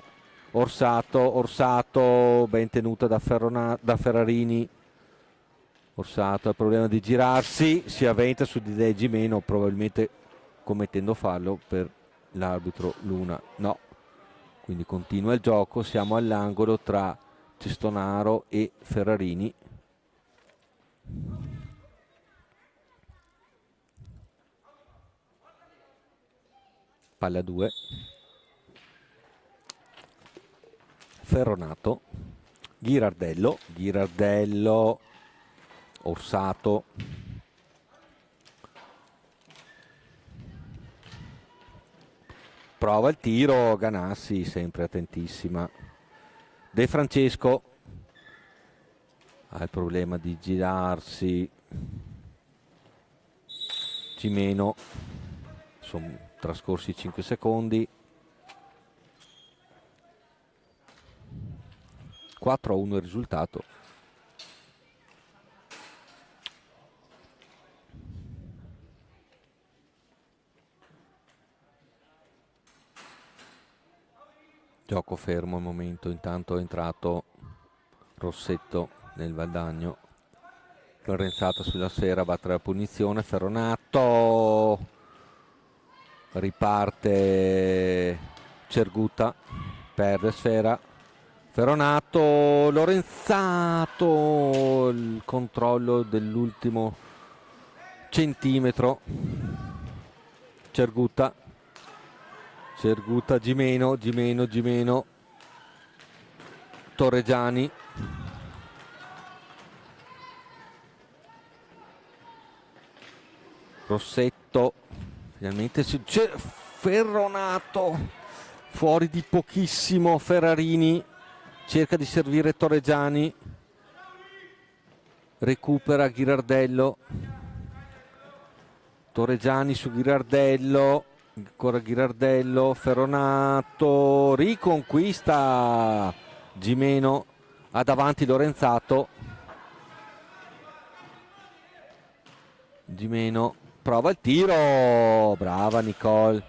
Orsato ben tenuta da Ferrarini, Orsato ha il problema di girarsi, si avventa su di De Gimeno, probabilmente commettendo fallo per l'arbitro Luna, no, quindi continua il gioco, siamo all'angolo tra Cestonaro e Ferrarini. Palla 2. Ferronato, Ghirardello, Orsato, prova il tiro, Ganassi sempre attentissima. De Francesco ha il problema di girarsi. Gimeno, sono trascorsi 5 secondi. 4-1 il risultato. Gioco fermo al momento, intanto è entrato Rossetto nel Valdagno. Lorenzato sulla sfera, batte la punizione, Ferronato, riparte Cerguta, perde sfera. Ferronato, Lorenzato, il controllo dell'ultimo centimetro. Cerguta, Gimeno, Torregiani. Rossetto, finalmente c'è Ferronato, fuori di pochissimo. Ferrarini cerca di servire Torregiani, recupera Ghirardello, Torregiani su Ghirardello, ancora Ghirardello, Ferronato, riconquista Gimeno, ha davanti Lorenzato. Gimeno prova il tiro, brava Nicole,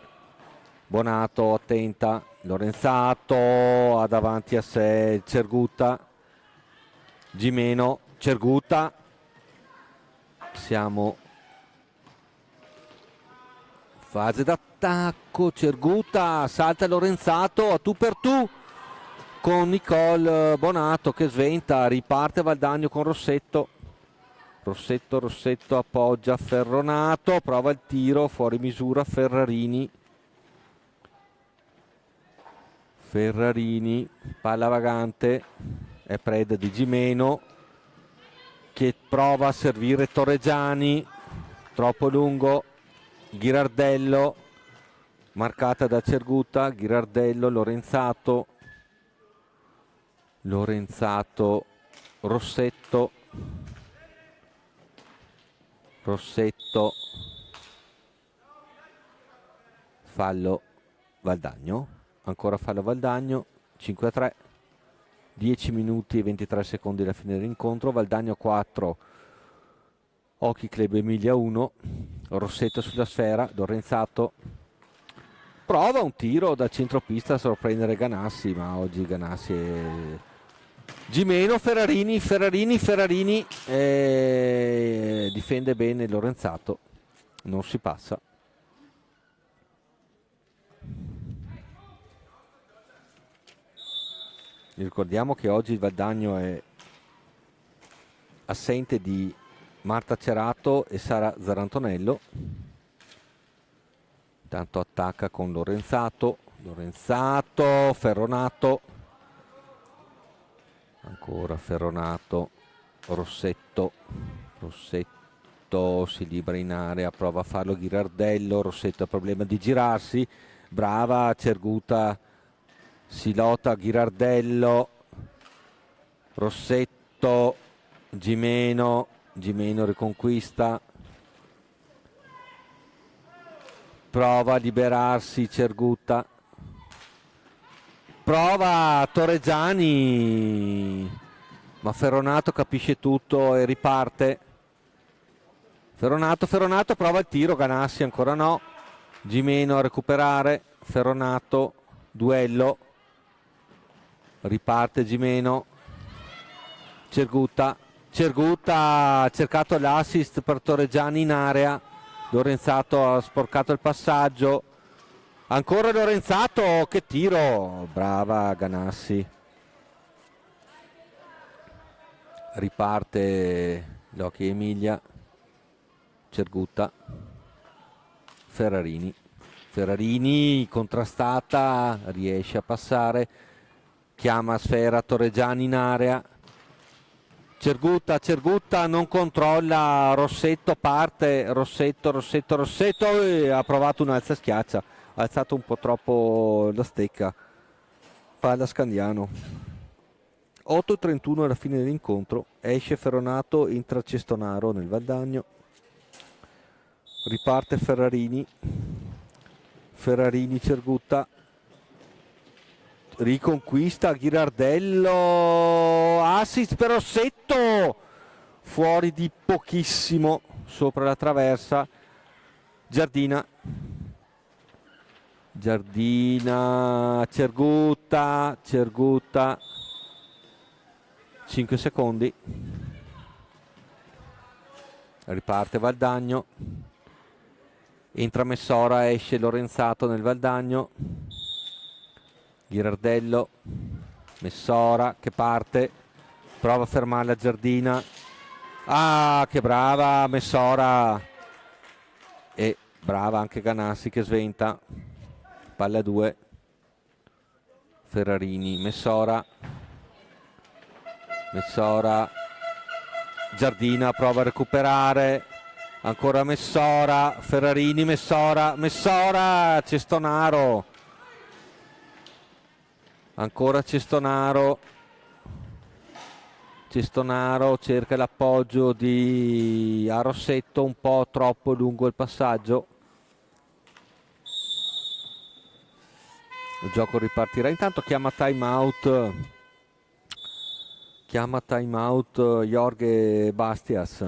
Bonato attenta, Lorenzato ha davanti a sé Cerguta, Gimeno, Cerguta, siamo fase d'attacco, Cerguta, salta Lorenzato a tu per tu con Nicole, Bonato che sventa, riparte Valdagno con Rossetto. Rossetto appoggia Ferronato, prova il tiro, fuori misura Ferrarini, palla vagante, è preda di Gimeno che prova a servire Torregiani, troppo lungo, Ghirardello, marcata da Cerguta, Ghirardello, Lorenzato, Rossetto, fallo Valdagno, ancora fallo Valdagno, 5-3, 10 minuti e 23 secondi alla fine dell'incontro. Valdagno 4, Hockey Club Emilia 1, Rossetto sulla sfera, Lorenzato prova un tiro da centropista a sorprendere Ganassi, ma oggi Ganassi è... Gimeno, Ferrarini, difende bene Lorenzato, non si passa. Ricordiamo che oggi il Valdagno è assente di Marta Cerato e Sara Zarantonello. Intanto attacca con Lorenzato, Ferronato, ancora Ferronato, Rossetto si libera in area, prova a farlo Ghirardello, Rossetto ha problema di girarsi, brava Cerguta, si lotta Ghirardello, Rossetto, Gimeno riconquista, prova a liberarsi Cerguta, prova Torregiani, ma Ferronato capisce tutto e riparte. Ferronato prova il tiro, Ganassi ancora no, Gimeno a recuperare, Ferronato, duello, riparte Gimeno, Cerguta ha cercato l'assist per Torregiani in area, Lorenzato ha sporcato il passaggio, ancora Lorenzato, che tiro, brava Ganassi. riparte l'Hockey Emilia, Cergutta, Ferrarini contrastata, riesce a passare, chiama sfera Torregiani in area, Cergutta non controlla, Rossetto parte, Rossetto e ha provato un alza schiaccia, ha alzato un po' troppo la stecca, palla Scandiano. 8:31 alla fine dell'incontro, esce Ferronato, entra Cestonaro nel Valdagno, riparte Ferrarini, Cergutta, riconquista Ghirardello, assist per Rossetto, fuori di pochissimo, sopra la traversa, Giardina, Cergutta, 5 secondi, riparte Valdagno, entra Messora, esce Lorenzato nel Valdagno, Ghirardello, Messora che parte, prova a fermare la Giardina, che brava Messora, e brava anche Ganassi che sventa, palla 2, Ferrarini, Messora, Giardina prova a recuperare, ancora Messora, Ferrarini, Messora, Cestonaro, ancora Cestonaro cerca l'appoggio a Rossetto, un po' troppo lungo il passaggio. Il gioco ripartirà, intanto chiama time out Jorge Bastias.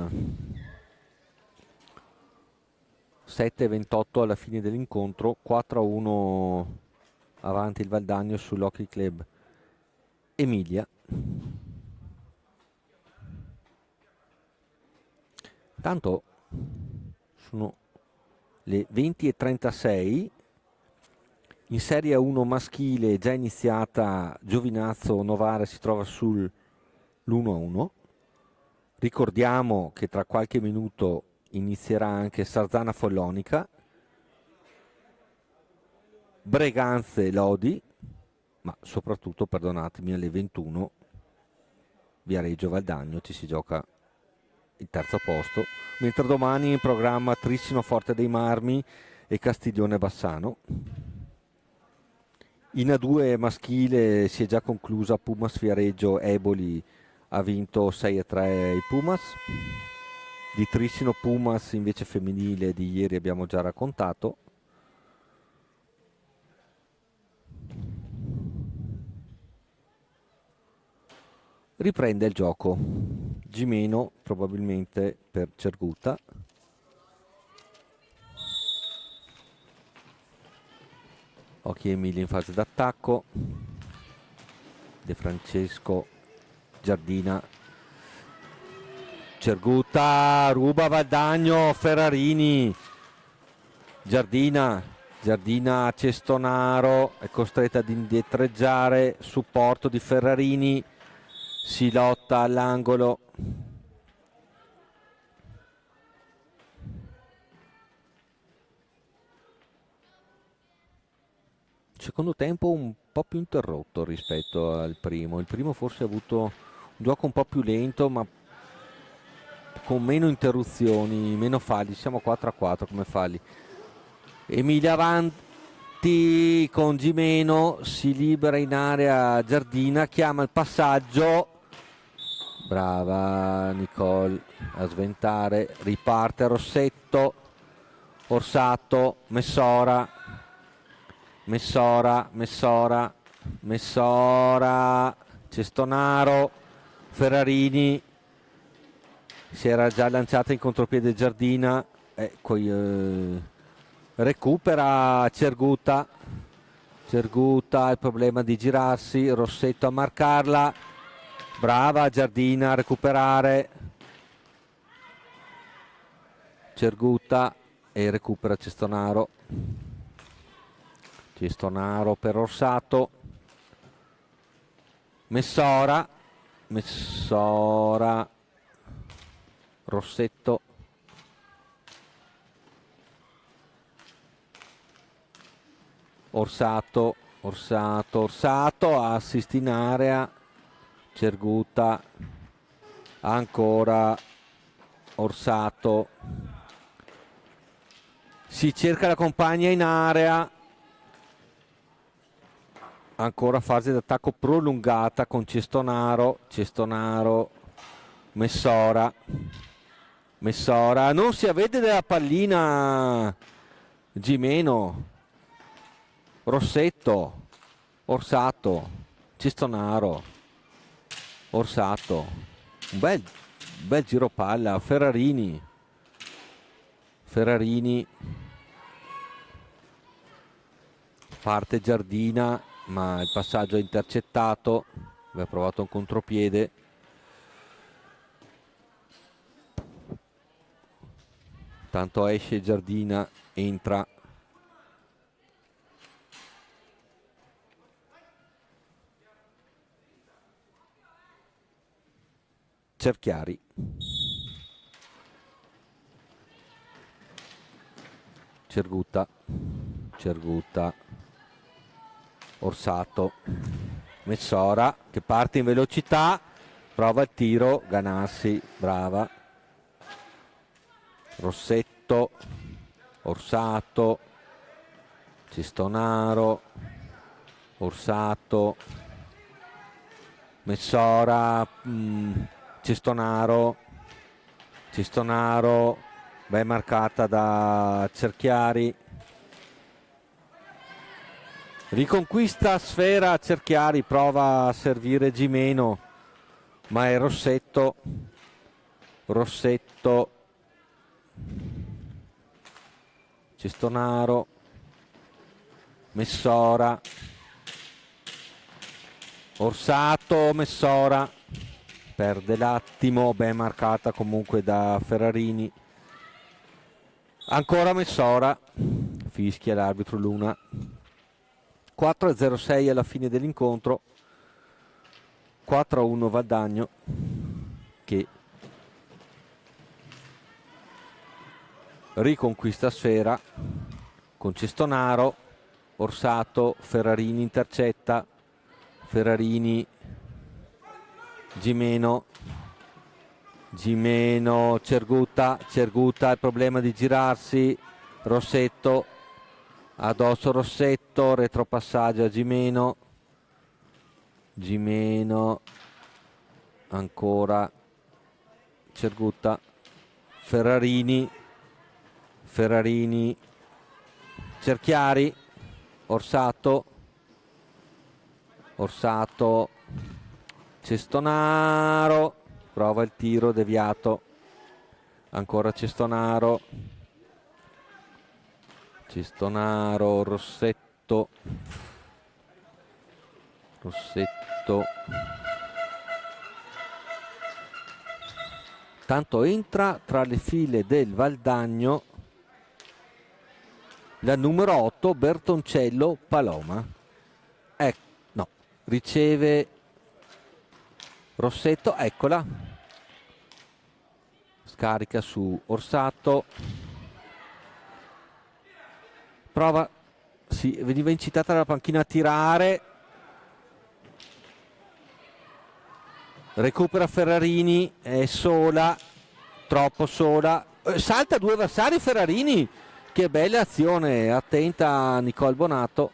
7:28 alla fine dell'incontro, 4-1 avanti il Valdagno sull'Hockey Club Emilia. Tanto sono le 20:36, in Serie 1 maschile già iniziata, Giovinazzo Novara si trova sull'1-1. Ricordiamo che tra qualche minuto inizierà anche Sarzana Follonica, Breganze Lodi, ma soprattutto, perdonatemi, alle 21 Viareggio Valdagno ci si gioca il terzo posto, mentre domani in programma Trissino Forte dei Marmi e Castiglione Bassano. In A2 maschile si è già conclusa Pumas Viareggio, Eboli ha vinto 6-3 il Pumas. Di Trissino Pumas invece femminile di ieri abbiamo già raccontato. Riprende il gioco Gimeno, probabilmente per Cergutta. Hockey Emilia in fase d'attacco, De Francesco, Giardina, Cergutta, ruba Valdagno, Ferrarini, Giardina Cestonaro, è costretta ad indietreggiare, supporto di Ferrarini, si lotta all'angolo. Secondo tempo un po' più interrotto rispetto al primo. Il primo forse ha avuto un gioco un po' più lento, ma con meno interruzioni, meno falli. Siamo 4-4 come falli. Emilia avanti con Gimeno, si libera in area Giardina, chiama il passaggio. Brava Nicole a sventare, riparte Rossetto, Orsato, Messora, Cestonaro, Ferrarini, si era già lanciata in contropiede Giardina, recupera Cergutta, il problema di girarsi, Rossetto a marcarla, brava Giardina a recuperare, Cergutta e recupera Cestonaro per Orsato, Messora Messora, Rossetto, Orsato, assist in area, Cerguta, ancora Orsato, si cerca la compagna in area, ancora fase d'attacco prolungata con Cestonaro, Messora, non si avvede della pallina Gimeno, Rossetto, Orsato, Cestonaro, Orsato, un bel giro palla, Ferrarini, parte Giardina, ma il passaggio è intercettato, aveva provato un contropiede. Tanto esce Giardina, entra Cerchiari. Cerguta, Orsato, Messora che parte in velocità, prova il tiro, Ganassi, brava. Rossetto, Orsato, Cestonaro, Orsato, Messora, Cestonaro, ben marcata da Cerchiari. Riconquista sfera Cerchiari, prova a servire Gimeno, ma è Rossetto, Cestonaro, Messora, Orsato, Messora, perde l'attimo, ben marcata comunque da Ferrarini. Ancora Messora, fischia l'arbitro Luna. 4-0-6 alla fine dell'incontro, 4-1 Valdagno che riconquista sfera con Cestonaro, Orsato, Ferrarini intercetta, Gimeno, Cerguta, il problema di girarsi, Rossetto, addosso Rossetto, retropassaggio a Gimeno, ancora Cerguta, Ferrarini, Cerchiari, Orsato, Cestonaro, prova il tiro deviato, ancora Cestonaro, Rossetto, tanto entra tra le file del Valdagno la numero 8 Bertoncello Paloma, no, riceve Rossetto, eccola, scarica su Orsato, prova, veniva incitata dalla panchina a tirare, recupera Ferrarini, è sola, troppo sola, salta due avversari Ferrarini, che bella azione, attenta Nicole Bonato,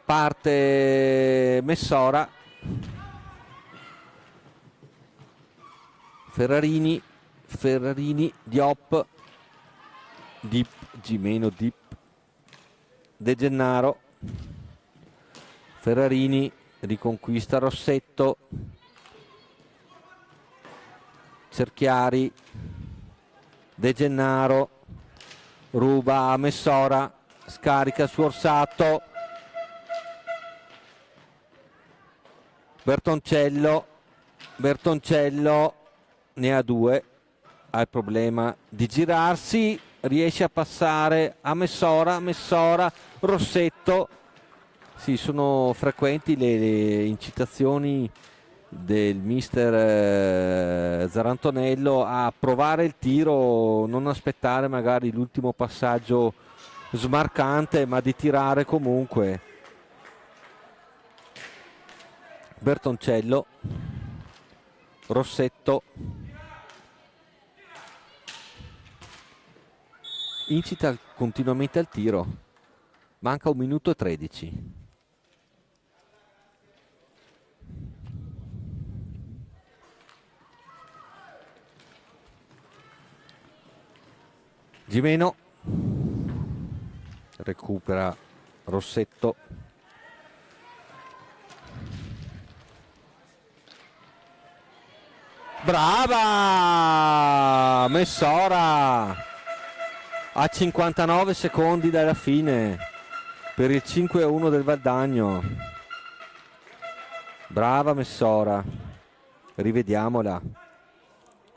parte Messora, Ferrarini, Diop, Gimeno, De Gennaro, Ferrarini, riconquista Rossetto, Cerchiari, De Gennaro, ruba a Messora, scarica su Orsato, Bertoncello ne ha due, ha il problema di girarsi, riesce a passare a Messora, Rossetto, Sì, sono frequenti le incitazioni del mister Zarantonello a provare il tiro, non aspettare magari l'ultimo passaggio smarcante, ma di tirare comunque. Bertoncello, Rossetto, incita continuamente al tiro, manca 1 minuto e 13. Gimeno recupera Rossetto, brava Messora a 59 secondi dalla fine per il 5-1 del Valdagno. Brava Messora, rivediamola,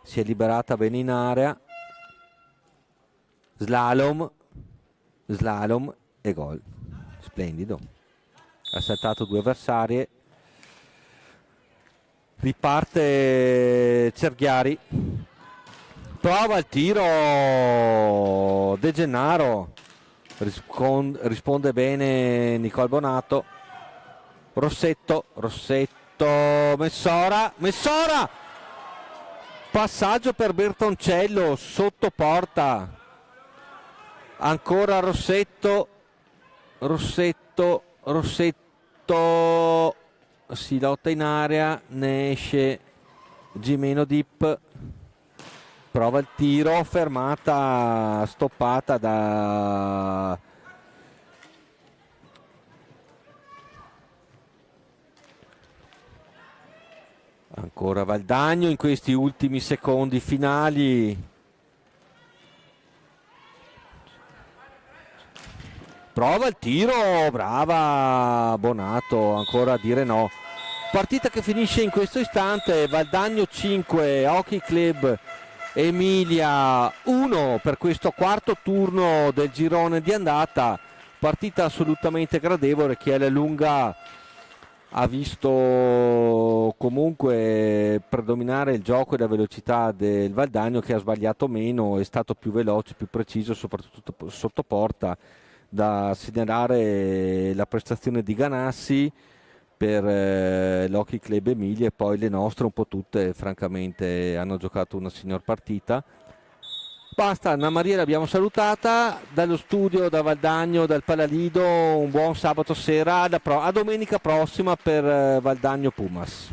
si è liberata bene in area, slalom e gol, splendido, ha saltato 2 avversarie. Riparte Cerghiari, prova il tiro De Gennaro, risponde bene Nicol Bonato. Rossetto, Messora, passaggio per Bertoncello sotto porta, ancora Rossetto, si lotta in area, ne esce Gimeno Dip, prova il tiro, fermata, stoppata da ancora Valdagno in questi ultimi secondi finali. Prova il tiro, brava Bonato, ancora a dire no. Partita che finisce in questo istante, Valdagno 5, Hockey Club Emilia 1 per questo quarto turno del girone di andata. Partita assolutamente gradevole che alla lunga ha visto comunque predominare il gioco e la velocità del Valdagno, che ha sbagliato meno, è stato più veloce, più preciso, soprattutto sotto porta. Da segnalare la prestazione di Ganassi per l'Hockey Club Emilia, e poi le nostre un po' tutte francamente hanno giocato una signor partita. Basta, Anna Maria l'abbiamo salutata dallo studio, da Valdagno, dal Palalido. Un buon sabato sera, a domenica prossima per Valdagno Pumas.